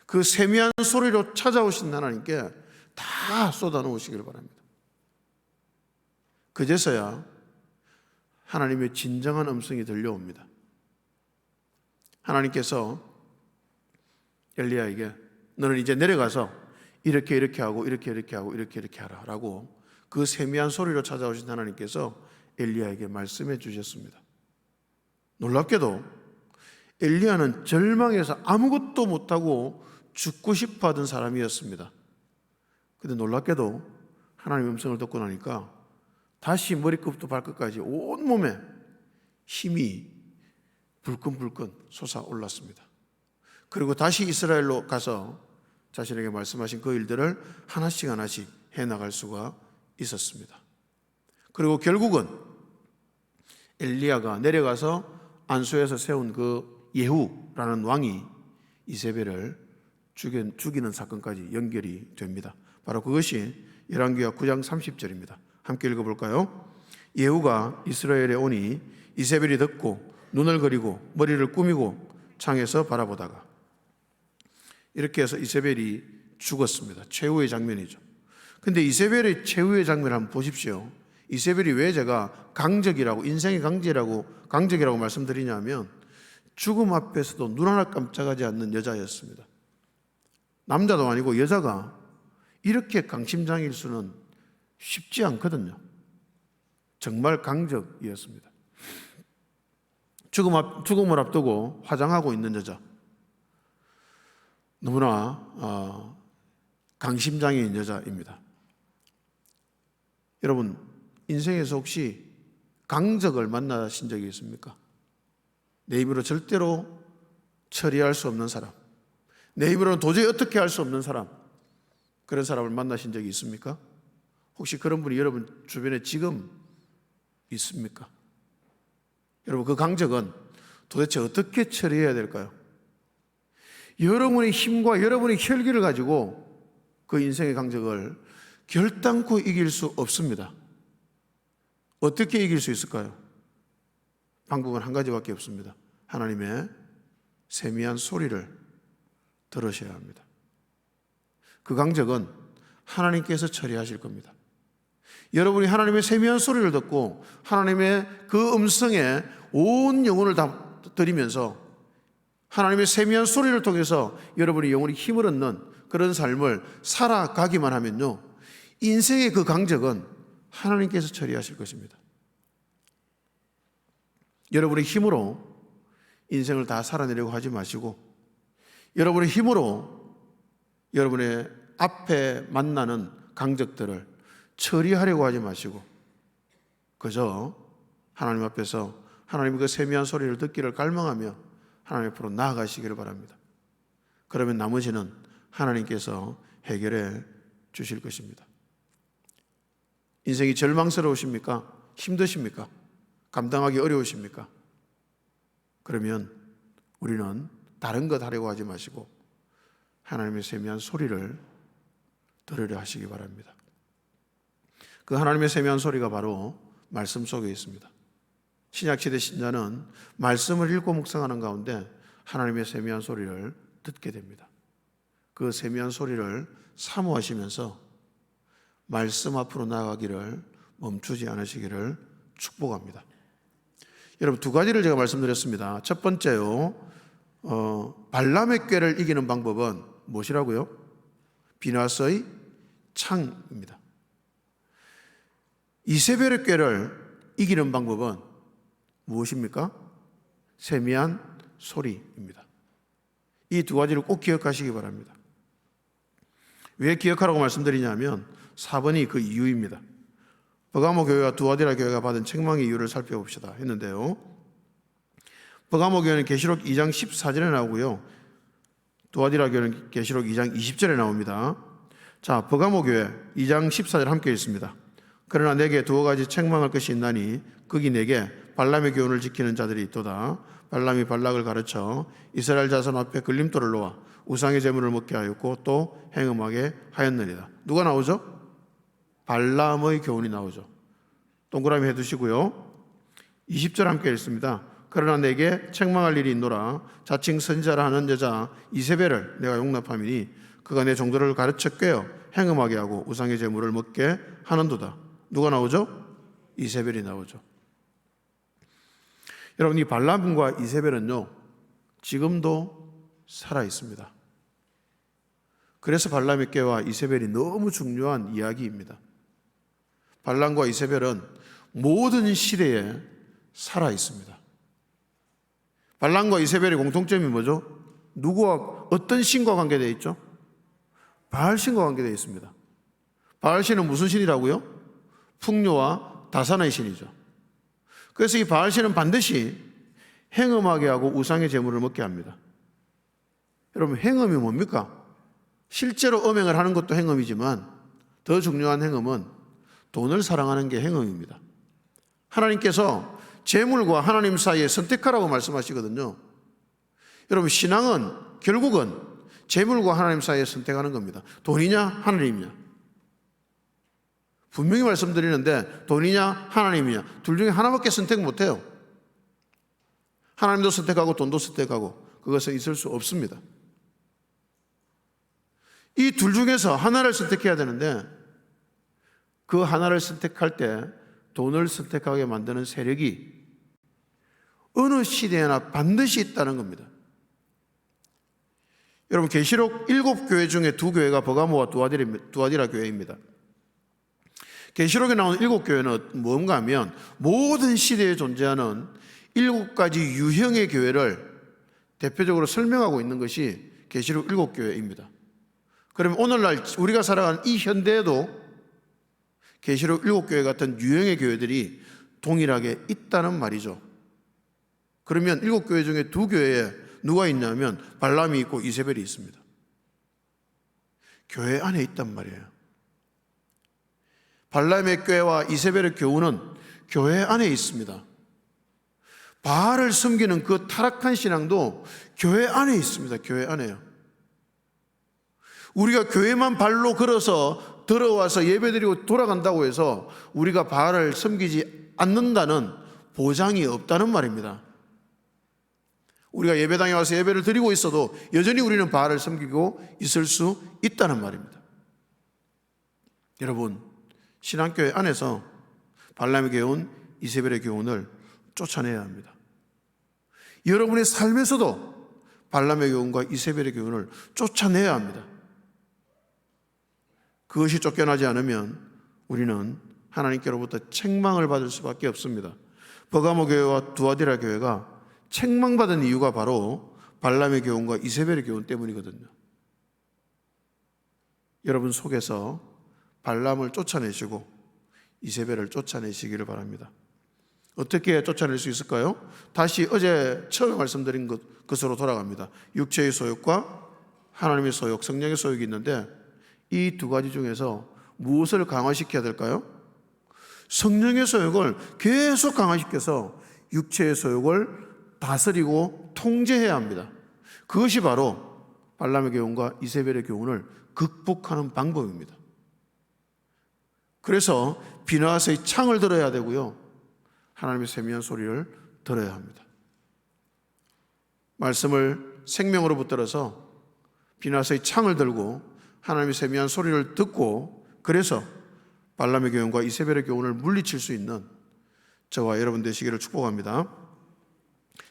그 세미한 소리로 찾아오신 하나님께 다 쏟아놓으시기를 바랍니다. 그제서야 하나님의 진정한 음성이 들려옵니다. 하나님께서 엘리야에게 너는 이제 내려가서 이렇게 하고 이렇게 하고 이렇게 하라 라고 그 세미한 소리로 찾아오신 하나님께서 엘리야에게 말씀해 주셨습니다. 놀랍게도 엘리야는 절망해서 아무것도 못하고 죽고 싶어 하던 사람이었습니다. 그런데 놀랍게도 하나님의 음성을 듣고 나니까 다시 머리끝부터 발끝까지 온몸에 힘이 불끈불끈 솟아올랐습니다. 그리고 다시 이스라엘로 가서 자신에게 말씀하신 그 일들을 하나씩 하나씩 해나갈 수가 있었습니다. 그리고 결국은 엘리야가 내려가서 안수에서 세운 그 예후라는 왕이 이세벨을 죽이는 사건까지 연결이 됩니다. 바로 그것이 열왕기하 9장 30절입니다. 함께 읽어볼까요? 예후가 이스라엘에 오니 이세벨이 듣고 눈을 그리고 머리를 꾸미고 창에서 바라보다가, 이렇게 해서 이세벨이 죽었습니다. 최후의 장면이죠. 근데 이세벨의 최후의 장면을 한번 보십시오. 이세벨이 왜 제가 강적이라고, 인생의 강적이라고 말씀드리냐면, 죽음 앞에서도 눈 하나 깜짝하지 않는 여자였습니다. 남자도 아니고 여자가 이렇게 강심장일 수는 쉽지 않거든요. 정말 강적이었습니다. 죽음을 앞두고 화장하고 있는 여자, 너무나 강심장인 여자입니다. 여러분, 인생에서 혹시 강적을 만나신 적이 있습니까? 내 힘으로 절대로 처리할 수 없는 사람, 내 힘으로는 도저히 어떻게 할 수 없는 사람, 그런 사람을 만나신 적이 있습니까? 혹시 그런 분이 여러분 주변에 지금 있습니까? 여러분, 그 강적은 도대체 어떻게 처리해야 될까요? 여러분의 힘과 여러분의 혈기를 가지고 그 인생의 강적을 결단코 이길 수 없습니다. 어떻게 이길 수 있을까요? 방법은 한 가지밖에 없습니다. 하나님의 세미한 소리를 들으셔야 합니다. 그 강적은 하나님께서 처리하실 겁니다. 여러분이 하나님의 세미한 소리를 듣고 하나님의 그 음성에 온 영혼을 다 드리면서 하나님의 세미한 소리를 통해서 여러분이 영혼이 힘을 얻는 그런 삶을 살아가기만 하면요, 인생의 그 강적은 하나님께서 처리하실 것입니다. 여러분의 힘으로 인생을 다 살아내려고 하지 마시고, 여러분의 힘으로 여러분의 앞에 만나는 강적들을 처리하려고 하지 마시고, 그저 하나님 앞에서 하나님의 그 세미한 소리를 듣기를 갈망하며 하나님 앞으로 나아가시기를 바랍니다. 그러면 나머지는 하나님께서 해결해 주실 것입니다. 인생이 절망스러우십니까? 힘드십니까? 감당하기 어려우십니까? 그러면 우리는 다른 것 하려고 하지 마시고 하나님의 세미한 소리를 들으려 하시기 바랍니다. 그 하나님의 세미한 소리가 바로 말씀 속에 있습니다. 신약시대 신자는 말씀을 읽고 묵상하는 가운데 하나님의 세미한 소리를 듣게 됩니다. 그 세미한 소리를 사모하시면서 말씀 앞으로 나아가기를 멈추지 않으시기를 축복합니다. 여러분, 두 가지를 제가 말씀드렸습니다. 첫 번째요, 발람의 꾀를 이기는 방법은 무엇이라고요? 비나스의 창입니다. 이세벨의 꾀를 이기는 방법은 무엇입니까? 세미한 소리입니다. 이 두 가지를 꼭 기억하시기 바랍니다. 왜 기억하라고 말씀드리냐면 4번이 그 이유입니다. 버가모 교회와 두아디라 교회가 받은 책망의 이유를 살펴봅시다 했는데요, 버가모 교회는 계시록 2장 14절에 나오고요, 두아디라 교회는 계시록 2장 20절에 나옵니다. 자, 버가모 교회 2장 14절 함께 읽습니다. 그러나 내게 두어 가지 책망할 것이 있나니 거기 내게 발람의 교훈을 지키는 자들이 있도다. 발람이 발락을 가르쳐 이스라엘 자손 앞에 걸림돌을 놓아 우상의 제물을 먹게 하였고 또 행음하게 하였느니라. 누가 나오죠? 발람의 교훈이 나오죠. 동그라미 해두시고요, 20절 함께 읽습니다. 그러나 내게 책망할 일이 있노라. 자칭 선지자라 하는 여자 이세벨을 내가 용납함이니 그가 내 종들을 가르쳐 꿰어 행음하게 하고 우상의 제물을 먹게 하는도다. 누가 나오죠? 이세벨이 나오죠. 여러분, 이 발람과 이세벨은요 지금도 살아 있습니다. 그래서 발람의 꾀와 이세벨이 너무 중요한 이야기입니다. 발람과 이세벨은 모든 시대에 살아 있습니다. 발람과 이세벨의 공통점이 뭐죠? 누구와 어떤 신과 관계되어 있죠? 바알 신과 관계되어 있습니다. 바알 신은 무슨 신이라고요? 풍요와 다산의 신이죠. 그래서 이 바알 신은 반드시 행음하게 하고 우상의 제물을 먹게 합니다. 여러분, 행음이 뭡니까? 실제로 음행을 하는 것도 행음이지만 더 중요한 행음은 돈을 사랑하는 게 행음입니다. 하나님께서 재물과 하나님 사이에 선택하라고 말씀하시거든요. 여러분, 신앙은 결국은 재물과 하나님 사이에 선택하는 겁니다. 돈이냐 하나님이냐. 분명히 말씀드리는데 돈이냐 하나님이냐 둘 중에 하나밖에 선택 못해요. 하나님도 선택하고 돈도 선택하고 그것은 있을 수 없습니다. 이 둘 중에서 하나를 선택해야 되는데 그 하나를 선택할 때 돈을 선택하게 만드는 세력이 어느 시대에나 반드시 있다는 겁니다. 여러분, 계시록 7교회 중에 2교회가 버가모와 두아디라 교회입니다. 계시록에 나오는 7교회는 뭔가 하면 모든 시대에 존재하는 7가지 유형의 교회를 대표적으로 설명하고 있는 것이 계시록 7교회입니다. 그러면 오늘날 우리가 살아가는 이 현대에도 계시록 7교회 같은 유형의 교회들이 동일하게 있다는 말이죠. 그러면 7교회 중에 2교회에 누가 있냐면 발람이 있고 이세벨이 있습니다. 교회 안에 있단 말이에요. 발람의 교회와 이세벨의 교우는 교회 안에 있습니다. 바알을 섬기는 그 타락한 신앙도 교회 안에 있습니다. 교회 안에요. 우리가 교회만 발로 걸어서 들어와서 예배드리고 돌아간다고 해서 우리가 바알을 섬기지 않는다는 보장이 없다는 말입니다. 우리가 예배당에 와서 예배를 드리고 있어도 여전히 우리는 바알을 섬기고 있을 수 있다는 말입니다. 여러분, 신앙교회 안에서 발람의 교훈, 이세벨의 교훈을 쫓아내야 합니다. 여러분의 삶에서도 발람의 교훈과 이세벨의 교훈을 쫓아내야 합니다. 그것이 쫓겨나지 않으면 우리는 하나님께로부터 책망을 받을 수밖에 없습니다. 버가모 교회와 두아디라 교회가 책망받은 이유가 바로 발람의 교훈과 이세벨의 교훈 때문이거든요. 여러분 속에서 발람을 쫓아내시고 이세벨을 쫓아내시기를 바랍니다. 어떻게 쫓아낼 수 있을까요? 다시 어제 처음에 말씀드린 것으로 돌아갑니다. 육체의 소욕과 하나님의 소욕, 성령의 소욕이 있는데 이 2가지 중에서 무엇을 강화시켜야 될까요? 성령의 소욕을 계속 강화시켜서 육체의 소욕을 다스리고 통제해야 합니다. 그것이 바로 발람의 교훈과 이세벨의 교훈을 극복하는 방법입니다. 그래서 비나스의 창을 들어야 되고요, 하나님의 세미한 소리를 들어야 합니다. 말씀을 생명으로 붙들어서 비나스의 창을 들고 하나님의 세미한 소리를 듣고, 그래서 발람의 교훈과 이세벨의 교훈을 물리칠 수 있는 저와 여러분 되시기를 축복합니다.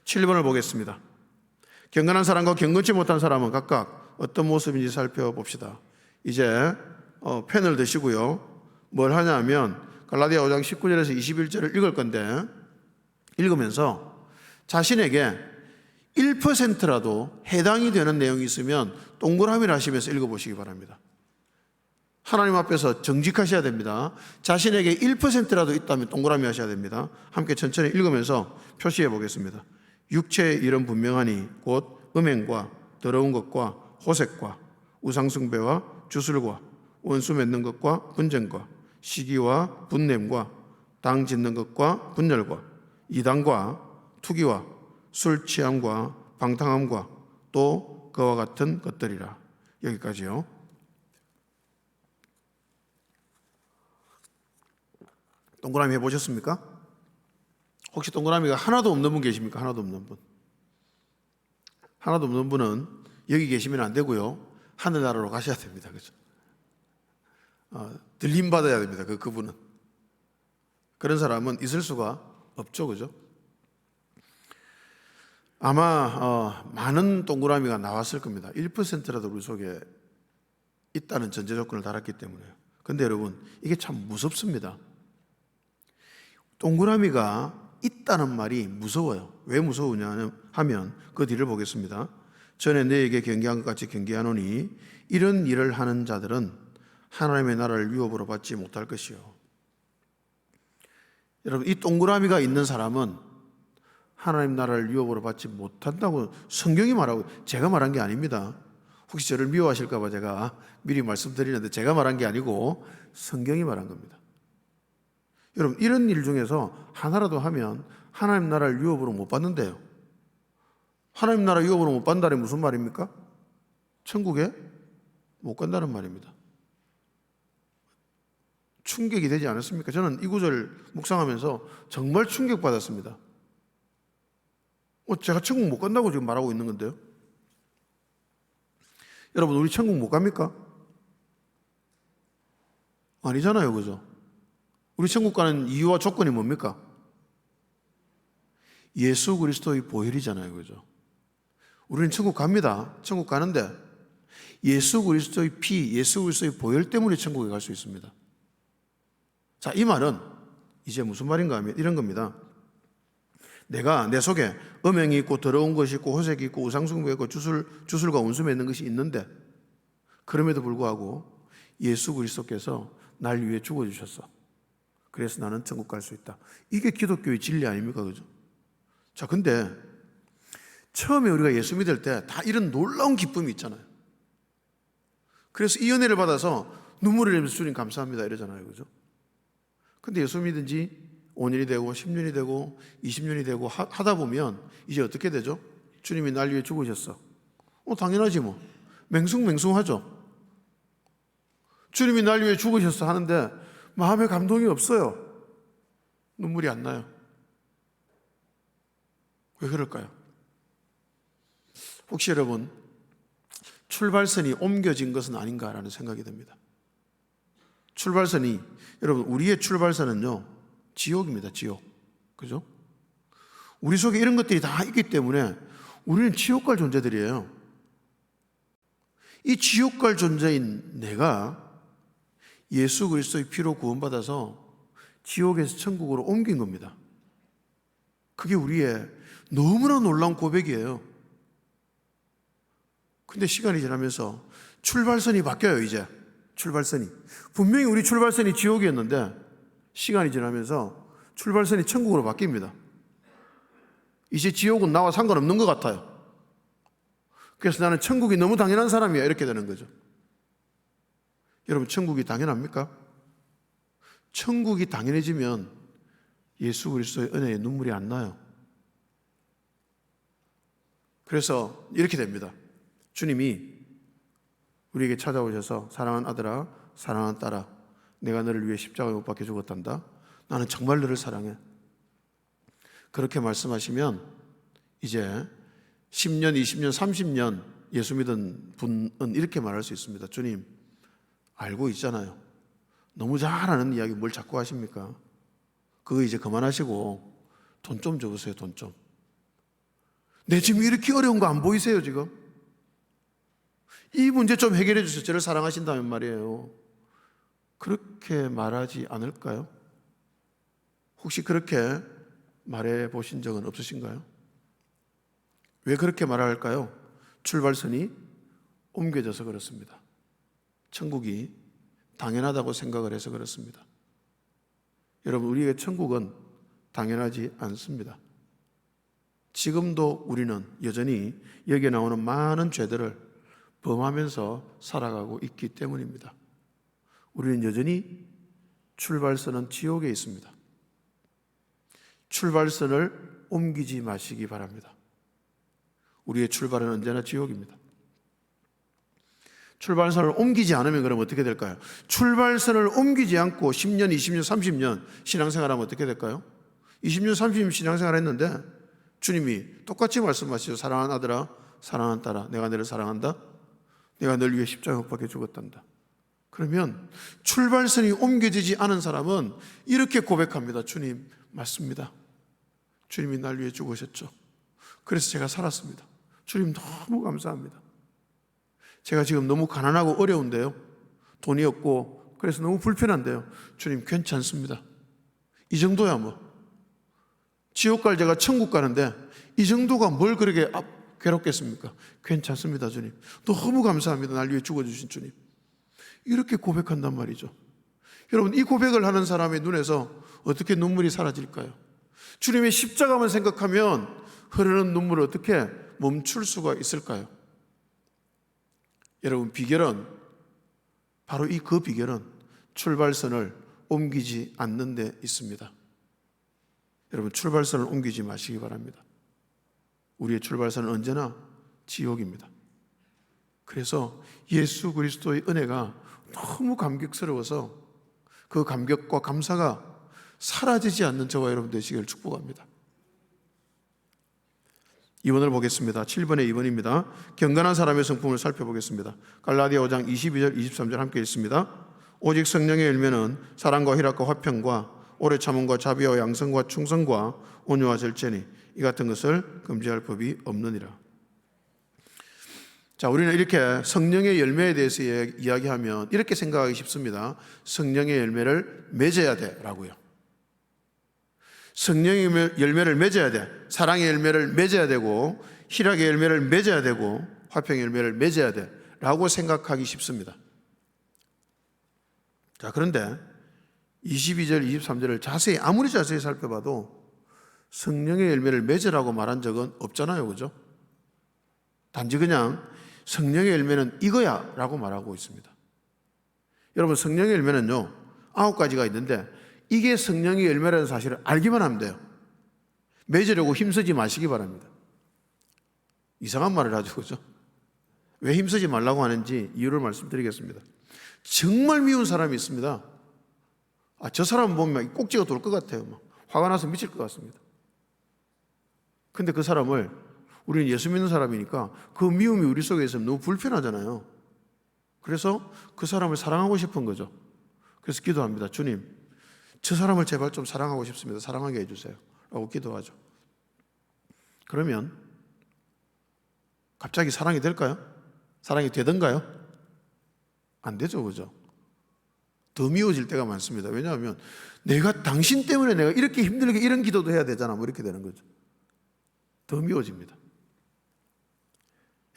7번을 보겠습니다. 경건한 사람과 경건치 못한 사람은 각각 어떤 모습인지 살펴봅시다. 이제 펜을 드시고요, 뭘 하냐면 갈라디아 5장 19절에서 21절을 읽을 건데, 읽으면서 자신에게 1%라도 해당이 되는 내용이 있으면 동그라미를 하시면서 읽어보시기 바랍니다. 하나님 앞에서 정직하셔야 됩니다. 자신에게 1%라도 있다면 동그라미 하셔야 됩니다. 함께 천천히 읽으면서 표시해 보겠습니다. 육체의 일은 분명하니 곧 음행과 더러운 것과 호색과 우상숭배와 주술과 원수 맺는 것과 분쟁과 시기와 분냄과 당 짓는 것과 분열과 이단과 투기와 술 취함과 방탕함과 또 그와 같은 것들이라. 여기까지요. 동그라미 해보셨습니까? 혹시 동그라미가 하나도 없는 분 계십니까? 하나도 없는 분. 하나도 없는 분은 여기 계시면 안 되고요, 하늘나라로 가셔야 됩니다. 그죠? 들림 받아야 됩니다. 그분은. 그런 사람은 있을 수가 없죠. 그죠? 아마 많은 동그라미가 나왔을 겁니다. 1%라도 우리 속에 있다는 전제 조건을 달았기 때문에요. 그런데 여러분, 이게 참 무섭습니다. 동그라미가 있다는 말이 무서워요. 왜 무서우냐 하면 그 뒤를 보겠습니다. 전에 너에게 경계한 것 같이 경계하노니 이런 일을 하는 자들은 하나님의 나라를 유업으로 받지 못할 것이요. 여러분, 이 동그라미가 있는 사람은 하나님 나라를 유업으로 받지 못한다고 성경이 말하고, 제가 말한 게 아닙니다. 혹시 저를 미워하실까 봐 제가 미리 말씀드리는데 제가 말한 게 아니고 성경이 말한 겁니다. 여러분, 이런 일 중에서 하나라도 하면 하나님 나라를 유업으로 못 받는데요. 하나님 나라 유업으로 못 받는다는 무슨 말입니까? 천국에 못 간다는 말입니다. 충격이 되지 않았습니까? 저는 이 구절 묵상하면서 정말 충격받았습니다. 제가 천국 못 간다고 지금 말하고 있는 건데요. 여러분, 우리 천국 못 갑니까? 아니잖아요. 그죠? 우리 천국 가는 이유와 조건이 뭡니까? 예수 그리스도의 보혈이잖아요. 그죠? 우리는 천국 갑니다. 천국 가는데 예수 그리스도의 피, 예수 그리스도의 보혈 때문에 천국에 갈 수 있습니다. 자, 이 말은 이제 무슨 말인가 하면 이런 겁니다. 내가 내 속에 음행이 있고 더러운 것이 있고 호색이 있고 우상숭배가 있고 주술과 원수 맺는 것이 있는데 그럼에도 불구하고 예수 그리스도께서 날 위해 죽어주셨어. 그래서 나는 천국 갈 수 있다. 이게 기독교의 진리 아닙니까? 그죠? 자, 근데 처음에 우리가 예수 믿을 때 다 이런 놀라운 기쁨이 있잖아요. 그래서 이 은혜를 받아서 눈물을 흘리면서 주님 감사합니다 이러잖아요. 그죠? 근데 예수 믿은 지 5년이 되고 10년이 되고 20년이 되고 하다 보면 이제 어떻게 되죠? 주님이 날 위해 죽으셨어. 당연하지 뭐. 맹숭맹숭하죠. 주님이 날 위해 죽으셨어 하는데 마음에 감동이 없어요. 눈물이 안 나요. 왜 그럴까요? 혹시 여러분 출발선이 옮겨진 것은 아닌가라는 생각이 듭니다. 출발선이, 여러분 우리의 출발선은요 지옥입니다. 지옥. 그죠? 우리 속에 이런 것들이 다 있기 때문에 우리는 지옥 갈 존재들이에요. 이 지옥 갈 존재인 내가 예수 그리스도의 피로 구원받아서 지옥에서 천국으로 옮긴 겁니다. 그게 우리의 너무나 놀라운 고백이에요. 근데 시간이 지나면서 출발선이 바뀌어요. 이제 출발선이 분명히 우리 출발선이 지옥이었는데 시간이 지나면서 출발선이 천국으로 바뀝니다. 이제 지옥은 나와 상관없는 것 같아요. 그래서 나는 천국이 너무 당연한 사람이야 이렇게 되는 거죠. 여러분 천국이 당연합니까? 천국이 당연해지면 예수 그리스도의 은혜에 눈물이 안 나요. 그래서 이렇게 됩니다. 주님이 우리에게 찾아오셔서 사랑하는 아들아, 사랑하는 딸아, 내가 너를 위해 십자가에 못 박혀 죽었단다. 나는 정말 너를 사랑해. 그렇게 말씀하시면 이제 10년, 20년, 30년 예수 믿은 분은 이렇게 말할 수 있습니다. 주님, 알고 있잖아요. 너무 잘하는 이야기 뭘 자꾸 하십니까? 그거 이제 그만하시고 돈 좀 줘보세요. 돈 좀. 내 지금 이렇게 어려운 거 안 보이세요 지금? 이 문제 좀 해결해 주세요. 저를 사랑하신다면 말이에요. 그렇게 말하지 않을까요? 혹시 그렇게 말해 보신 적은 없으신가요? 왜 그렇게 말할까요? 출발선이 옮겨져서 그렇습니다. 천국이 당연하다고 생각을 해서 그렇습니다. 여러분, 우리의 천국은 당연하지 않습니다. 지금도 우리는 여전히 여기에 나오는 많은 죄들을 범하면서 살아가고 있기 때문입니다. 우리는 여전히 출발선은 지옥에 있습니다. 출발선을 옮기지 마시기 바랍니다. 우리의 출발은 언제나 지옥입니다. 출발선을 옮기지 않으면 그럼 어떻게 될까요? 출발선을 옮기지 않고 10년, 20년, 30년 신앙생활하면 어떻게 될까요? 20년, 30년 신앙생활 했는데 주님이 똑같이 말씀하시죠. 사랑하는 아들아, 사랑하는 딸아, 내가 너를 사랑한다. 내가 널 위해 십자가에 못 박혀 죽었단다. 그러면 출발선이 옮겨지지 않은 사람은 이렇게 고백합니다. 주님, 맞습니다. 주님이 날 위해 죽으셨죠. 그래서 제가 살았습니다. 주님 너무 감사합니다. 제가 지금 너무 가난하고 어려운데요. 돈이 없고 그래서 너무 불편한데요. 주님 괜찮습니다. 이 정도야 뭐. 지옥 갈 제가 천국 가는데 이 정도가 뭘 그렇게 괴롭겠습니까? 괜찮습니다. 주님 너무 감사합니다. 날 위해 죽어주신 주님. 이렇게 고백한단 말이죠. 여러분, 이 고백을 하는 사람의 눈에서 어떻게 눈물이 사라질까요? 주님의 십자가만 생각하면 흐르는 눈물을 어떻게 멈출 수가 있을까요? 여러분, 비결은 바로 그 비결은 출발선을 옮기지 않는 데 있습니다. 여러분, 출발선을 옮기지 마시기 바랍니다. 우리의 출발선은 언제나 지옥입니다. 그래서 예수 그리스도의 은혜가 너무 감격스러워서 그 감격과 감사가 사라지지 않는 저와 여러분 되시기를 축복합니다. 2번을 보겠습니다. 7번의 2번입니다. 경건한 사람의 성품을 살펴보겠습니다. 갈라디아 5장 22절 23절 함께 읽습니다. 오직 성령의 열매는 사랑과 희락과 화평과 오래 참음과 자비와 양성과 충성과 온유와 절제니 이 같은 것을 금지할 법이 없느니라. 자, 우리는 이렇게 성령의 열매에 대해서 이야기하면 이렇게 생각하기 쉽습니다. 성령의 열매를 맺어야 돼 라고요. 성령의 열매를 맺어야 돼. 사랑의 열매를 맺어야 되고 희락의 열매를 맺어야 되고 화평의 열매를 맺어야 돼 라고 생각하기 쉽습니다. 자, 그런데 22절, 23절을 아무리 자세히 살펴봐도 성령의 열매를 맺으라고 말한 적은 없잖아요. 그죠? 단지 그냥 성령의 열매는 이거야 라고 말하고 있습니다. 여러분, 성령의 열매는요 9가지가 있는데 이게 성령의 열매라는 사실을 알기만 하면 돼요. 맺으려고 힘쓰지 마시기 바랍니다. 이상한 말을 하죠. 그죠? 왜 힘쓰지 말라고 하는지 이유를 말씀드리겠습니다. 정말 미운 사람이 있습니다. 저 사람 보면 꼭지가 돌 것 같아요. 막 화가 나서 미칠 것 같습니다. 근데 그 사람을, 우리는 예수 믿는 사람이니까 그 미움이 우리 속에 있으면 너무 불편하잖아요. 그래서 그 사람을 사랑하고 싶은 거죠. 그래서 기도합니다. 주님, 저 사람을 제발 좀 사랑하고 싶습니다. 사랑하게 해주세요 라고 기도하죠. 그러면 갑자기 사랑이 될까요? 사랑이 되던가요? 안 되죠. 그죠? 더 미워질 때가 많습니다. 왜냐하면 내가 당신 때문에 내가 이렇게 힘들게 이런 기도도 해야 되잖아. 뭐 이렇게 되는 거죠. 더 미워집니다.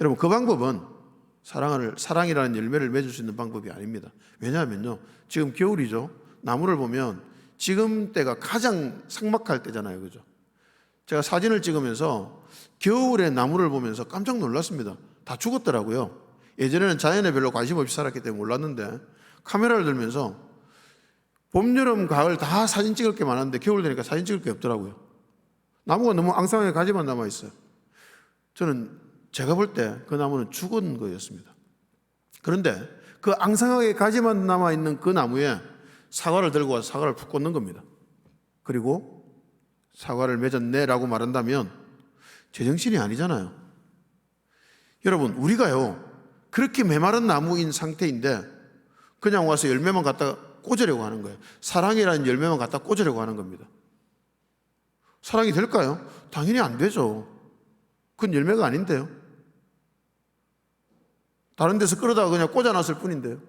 여러분, 그 방법은 사랑이라는 열매를 맺을 수 있는 방법이 아닙니다. 왜냐하면요, 지금 겨울이죠. 나무를 보면 지금 때가 가장 삭막할 때잖아요. 그죠? 제가 사진을 찍으면서 겨울에 나무를 보면서 깜짝 놀랐습니다. 다 죽었더라고요. 예전에는 자연에 별로 관심 없이 살았기 때문에 몰랐는데 카메라를 들면서 봄, 여름, 가을 다 사진 찍을 게 많았는데 겨울 되니까 사진 찍을 게 없더라고요. 나무가 너무 앙상하게 가지만 남아있어요. 저는 제가 볼 때 그 나무는 죽은 거였습니다. 그런데 그 앙상하게 가지만 남아있는 그 나무에 사과를 들고 와서 사과를 푹 꽂는 겁니다. 그리고 사과를 맺었네 라고 말한다면 제정신이 아니잖아요. 여러분, 우리가요 그렇게 메마른 나무인 상태인데 그냥 와서 열매만 갖다 꽂으려고 하는 거예요. 사랑이라는 열매만 갖다 꽂으려고 하는 겁니다. 사랑이 될까요? 당연히 안 되죠. 그건 열매가 아닌데요. 다른 데서 끌어다가 그냥 꽂아놨을 뿐인데요.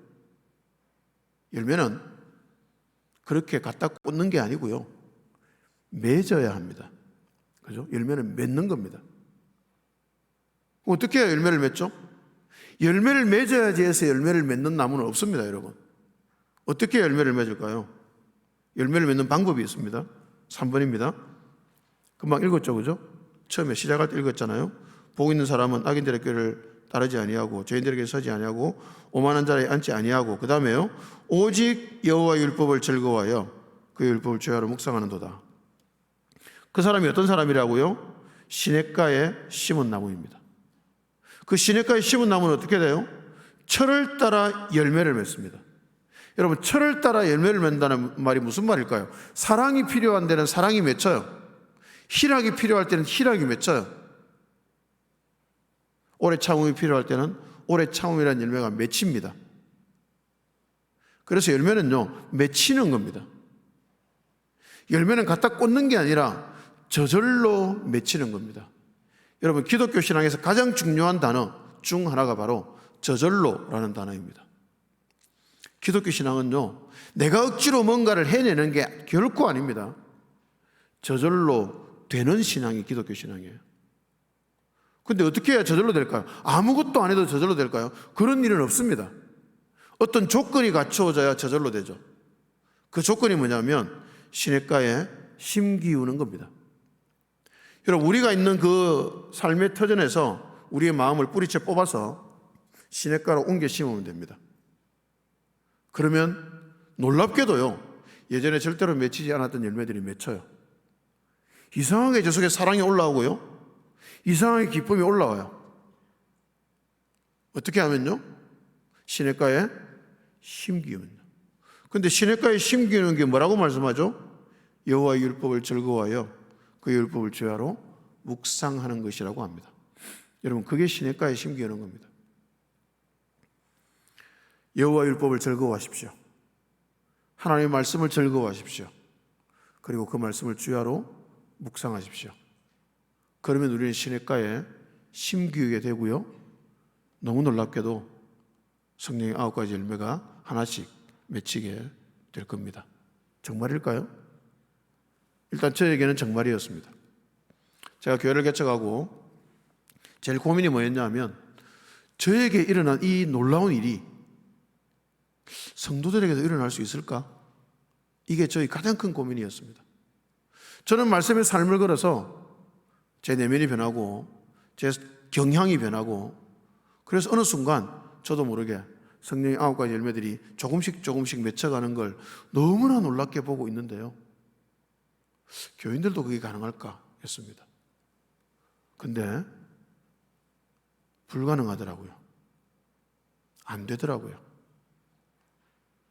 열매는 그렇게 갖다 꽂는 게 아니고요, 맺어야 합니다. 그죠? 열매는 맺는 겁니다. 어떻게 해야 열매를 맺죠? 열매를 맺어야지 해서 열매를 맺는 나무는 없습니다. 여러분, 어떻게 해야 열매를 맺을까요? 열매를 맺는 방법이 있습니다. 3번입니다. 금방 읽었죠, 그죠? 처음에 시작할 때 읽었잖아요. 복 있는 사람은 악인들의 꾀를 따르지 아니하고 죄인들에게 서지 아니하고 오만한 자리에 앉지 아니하고, 그 다음에요, 오직 여호와의 율법을 즐거워하여 그 율법을 죄하러 묵상하는도다. 그 사람이 어떤 사람이라고요? 시냇가에 심은 나무입니다. 그 시냇가에 심은 나무는 어떻게 돼요? 철을 따라 열매를 맺습니다. 여러분, 철을 따라 열매를 맺는다는 말이 무슨 말일까요? 사랑이 필요한 데는 사랑이 맺혀요. 희락이 필요할 때는 희락이 맺혀요. 오래 참음이 필요할 때는 오래 참음이라는 열매가 맺힙니다. 그래서 열매는요, 맺히는 겁니다. 열매는 갖다 꽂는 게 아니라 저절로 맺히는 겁니다. 여러분, 기독교 신앙에서 가장 중요한 단어 중 하나가 바로 저절로라는 단어입니다. 기독교 신앙은요, 내가 억지로 뭔가를 해내는 게 결코 아닙니다. 저절로 되는 신앙이 기독교 신앙이에요. 근데 어떻게 해야 저절로 될까요? 아무것도 안 해도 저절로 될까요? 그런 일은 없습니다. 어떤 조건이 갖추어져야 저절로 되죠. 그 조건이 뭐냐면 시냇가에 심 기우는 겁니다. 여러분, 우리가 있는 그 삶의 터전에서 우리의 마음을 뿌리채 뽑아서 시냇가로 옮겨 심으면 됩니다. 그러면 놀랍게도요, 예전에 절대로 맺히지 않았던 열매들이 맺혀요. 이상하게 저 속에 사랑이 올라오고요, 이상하게 기쁨이 올라와요. 어떻게 하면요? 시냇가에 심 기우는. 근데 시냇가에 심 기우는 게 뭐라고 말씀하죠? 여호와의 율법을 즐거워하여 그 율법을 죄하러 묵상하는 것이라고 합니다. 여러분, 그게 시냇가에 심 기우는 겁니다. 여호와의 율법을 즐거워하십시오. 하나님의 말씀을 즐거워하십시오. 그리고 그 말씀을 주야로 묵상하십시오. 그러면 우리는 시냇가에 심기게 되고요, 너무 놀랍게도 성령의 9가지 열매가 하나씩 맺히게 될 겁니다. 정말일까요? 일단 저에게는 정말이었습니다. 제가 교회를 개척하고 제일 고민이 뭐였냐면, 저에게 일어난 이 놀라운 일이 성도들에게도 일어날 수 있을까? 이게 저희 가장 큰 고민이었습니다. 저는 말씀의 삶을 걸어서 제 내면이 변하고 제 경향이 변하고, 그래서 어느 순간 저도 모르게 성령의 9가지 열매들이 조금씩 맺혀가는 걸 너무나 놀랍게 보고 있는데요, 교인들도 그게 가능할까 했습니다. 근데 불가능하더라고요. 안 되더라고요.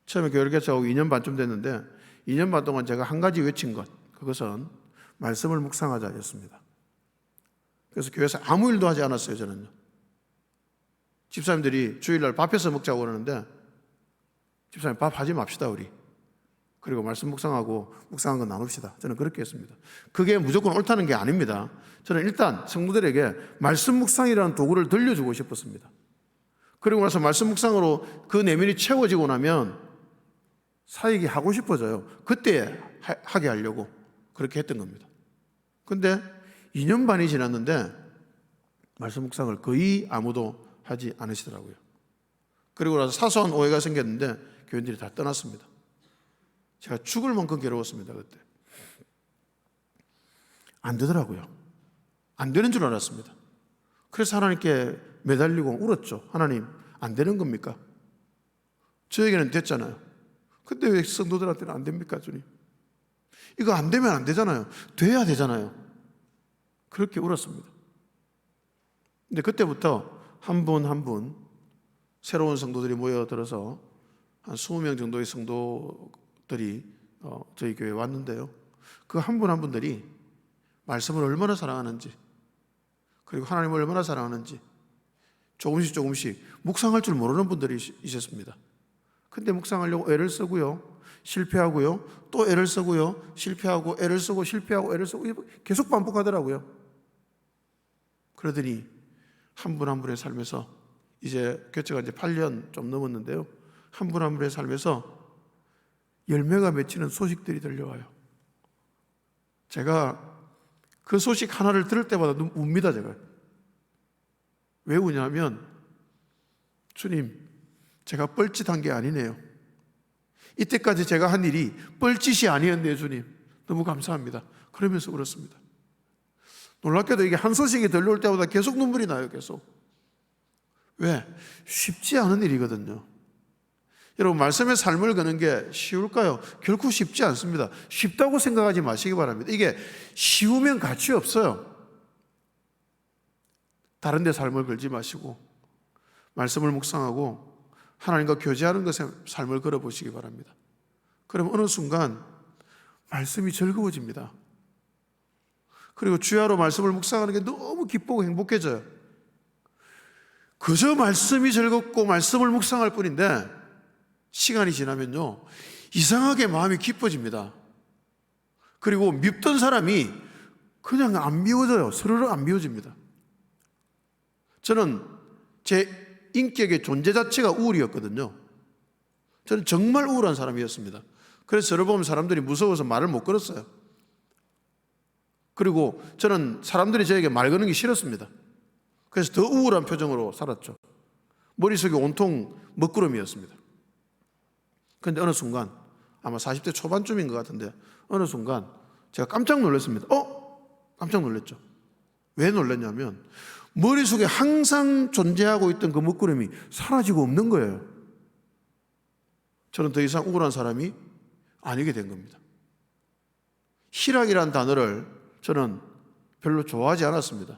처음에 교회를 개척하고 2년 반쯤 됐는데 2년 반 동안 제가 한 가지 외친 것, 그것은 말씀을 묵상하자였습니다. 그래서 교회에서 아무 일도 하지 않았어요. 저는요, 집사님들이 주일날 밥해서 먹자고 그러는데, 집사님 밥 하지 맙시다 우리. 그리고 말씀 묵상하고 묵상한 건 나눕시다. 저는 그렇게 했습니다. 그게 무조건 옳다는 게 아닙니다. 저는 일단 성도들에게 말씀 묵상이라는 도구를 들려주고 싶었습니다. 그리고 나서 말씀 묵상으로 그 내면이 채워지고 나면 사역이 하고 싶어져요. 그때 하게 하려고 그렇게 했던 겁니다. 근데 2년 반이 지났는데 말씀 묵상을 거의 아무도 하지 않으시더라고요. 그리고 나서 사소한 오해가 생겼는데 교인들이 다 떠났습니다. 제가 죽을 만큼 괴로웠습니다. 그때 안 되더라고요. 안 되는 줄 알았습니다. 그래서 하나님께 매달리고 울었죠. 하나님, 안 되는 겁니까? 저에게는 됐잖아요. 근데 왜 성도들한테는 안 됩니까, 주님? 이거 안 되면 안 되잖아요. 돼야 되잖아요. 그렇게 울었습니다. 근데 그때부터 한 분 한 분 새로운 성도들이 모여들어서 한 20명 정도의 성도들이 저희 교회에 왔는데요, 그 한 분 한 분들이 말씀을 얼마나 사랑하는지, 그리고 하나님을 얼마나 사랑하는지 조금씩 묵상할 줄 모르는 분들이 있었습니다. 근데 묵상하려고 애를 쓰고요, 실패하고요, 또 애를 쓰고요, 실패하고 애를 쓰고 실패하고 애를 쓰고 계속 반복하더라고요. 그러더니 한 분 한 분의 삶에서, 이제 개척한 지 8년 좀 넘었는데요, 한 분 한 분의 삶에서 열매가 맺히는 소식들이 들려와요. 제가 그 소식 하나를 들을 때마다 웁니다. 제가 왜 우냐면, 주님, 제가 뻘짓한 게 아니네요. 이때까지 제가 한 일이 뻘짓이 아니었네요. 주님, 너무 감사합니다. 그러면서 울었습니다. 놀랍게도 이게 한 소식이 들려올 때마다 계속 눈물이 나요. 계속. 왜? 쉽지 않은 일이거든요. 여러분, 말씀의 삶을 거는 게 쉬울까요? 결코 쉽지 않습니다. 쉽다고 생각하지 마시기 바랍니다. 이게 쉬우면 가치 없어요. 다른 데 삶을 걸지 마시고 말씀을 묵상하고 하나님과 교제하는 것에 삶을 걸어보시기 바랍니다. 그럼 어느 순간 말씀이 즐거워집니다. 그리고 주야로 말씀을 묵상하는 게 너무 기쁘고 행복해져요. 그저 말씀이 즐겁고 말씀을 묵상할 뿐인데 시간이 지나면요, 이상하게 마음이 기뻐집니다. 그리고 밉던 사람이 그냥 안 미워져요. 스르르 안 미워집니다. 저는 제 인격의 존재 자체가 우울이었거든요. 저는 정말 우울한 사람이었습니다. 그래서 저를 보면 사람들이 무서워서 말을 못 걸었어요. 그리고 저는 사람들이 저에게 말 거는 게 싫었습니다. 그래서 더 우울한 표정으로 살았죠. 머릿속이 온통 먹구름이었습니다. 그런데 어느 순간, 아마 40대 초반쯤인 것 같은데 어느 순간 제가 깜짝 놀랐습니다. 깜짝 놀랐죠. 왜 놀랐냐면 머릿속에 항상 존재하고 있던 그 먹구름이 사라지고 없는 거예요. 저는 더 이상 우울한 사람이 아니게 된 겁니다. 희락이라는 단어를 저는 별로 좋아하지 않았습니다.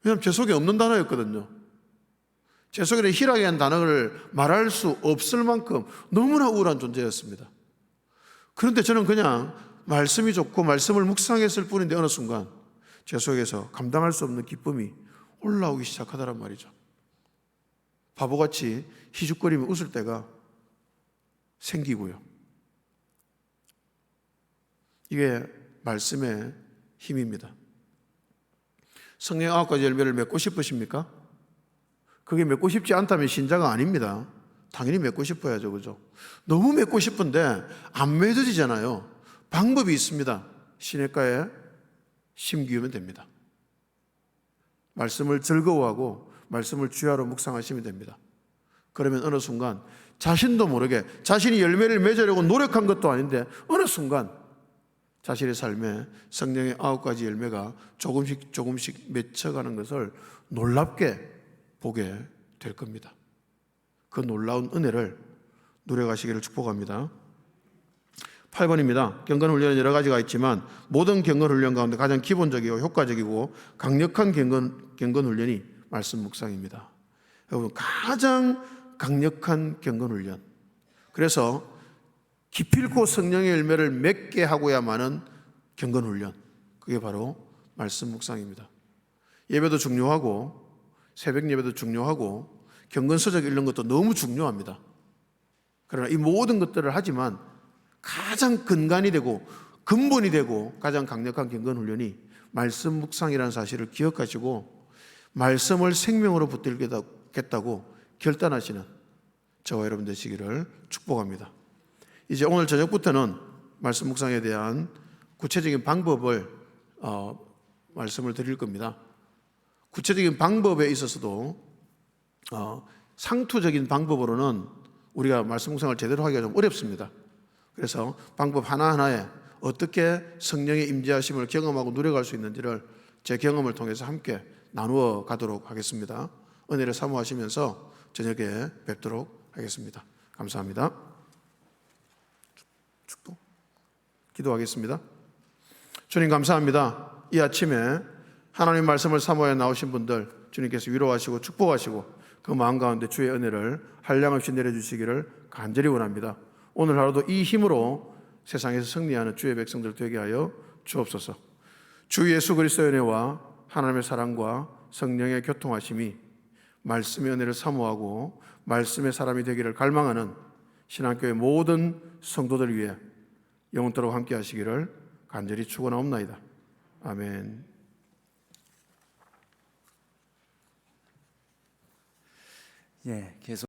왜냐하면 제 속에 없는 단어였거든요. 제 속에는 희락이라는 단어를 말할 수 없을 만큼 너무나 우울한 존재였습니다. 그런데 저는 그냥 말씀이 좋고 말씀을 묵상했을 뿐인데 어느 순간 제 속에서 감당할 수 없는 기쁨이 올라오기 시작하더란 말이죠. 바보같이 희죽거리며 웃을 때가 생기고요. 이게 말씀의 힘입니다. 성령 9가지 열매를 맺고 싶으십니까? 그게 맺고 싶지 않다면 신자가 아닙니다. 당연히 맺고 싶어야죠, 그죠? 너무 맺고 싶은데 안 맺어지잖아요. 방법이 있습니다. 시냇가에 심 기우면 됩니다. 말씀을 즐거워하고 말씀을 주야로 묵상하시면 됩니다. 그러면 어느 순간 자신도 모르게 자신이 열매를 맺으려고 노력한 것도 아닌데 어느 순간 자신의 삶에 성령의 9가지 열매가 조금씩 맺혀가는 것을 놀랍게 보게 될 겁니다. 그 놀라운 은혜를 누려가시기를 축복합니다. 8번입니다. 경건훈련은 여러 가지가 있지만 모든 경건훈련 가운데 가장 기본적이고 효과적이고 강력한 경건훈련이 말씀 묵상입니다. 여러분, 가장 강력한 경건훈련. 그래서 기필코 성령의 열매를 맺게 하고야만은 경건훈련. 그게 바로 말씀 묵상입니다. 예배도 중요하고 새벽 예배도 중요하고 경건서적 읽는 것도 너무 중요합니다. 그러나 이 모든 것들을 하지만 가장 근간이 되고 근본이 되고 가장 강력한 경건훈련이 말씀 묵상이라는 사실을 기억하시고 말씀을 생명으로 붙들겠다고 결단하시는 저와 여러분 되시기를 축복합니다. 이제 오늘 저녁부터는 말씀 묵상에 대한 구체적인 방법을 말씀을 드릴 겁니다. 구체적인 방법에 있어서도 상투적인 방법으로는 우리가 말씀 묵상을 제대로 하기가 좀 어렵습니다. 그래서 방법 하나하나에 어떻게 성령의 임재하심을 경험하고 누려갈 수 있는지를 제 경험을 통해서 함께 나누어 가도록 하겠습니다. 은혜를 사모하시면서 저녁에 뵙도록 하겠습니다. 감사합니다. 축도 기도하겠습니다. 주님 감사합니다. 이 아침에 하나님 말씀을 사모해 나오신 분들 주님께서 위로하시고 축복하시고 그 마음 가운데 주의 은혜를 한량없이 내려주시기를 간절히 원합니다. 오늘 하루도 이 힘으로 세상에서 승리하는 주의 백성들 되게 하여 주옵소서. 주 예수 그리스도의 은혜와 하나님의 사랑과 성령의 교통하심이 말씀의 은혜를 사모하고 말씀의 사람이 되기를 갈망하는 신앙교회 모든 성도들 위해 영원토록 함께 하시기를 간절히 축원하옵나이다. 아멘. 예, 계속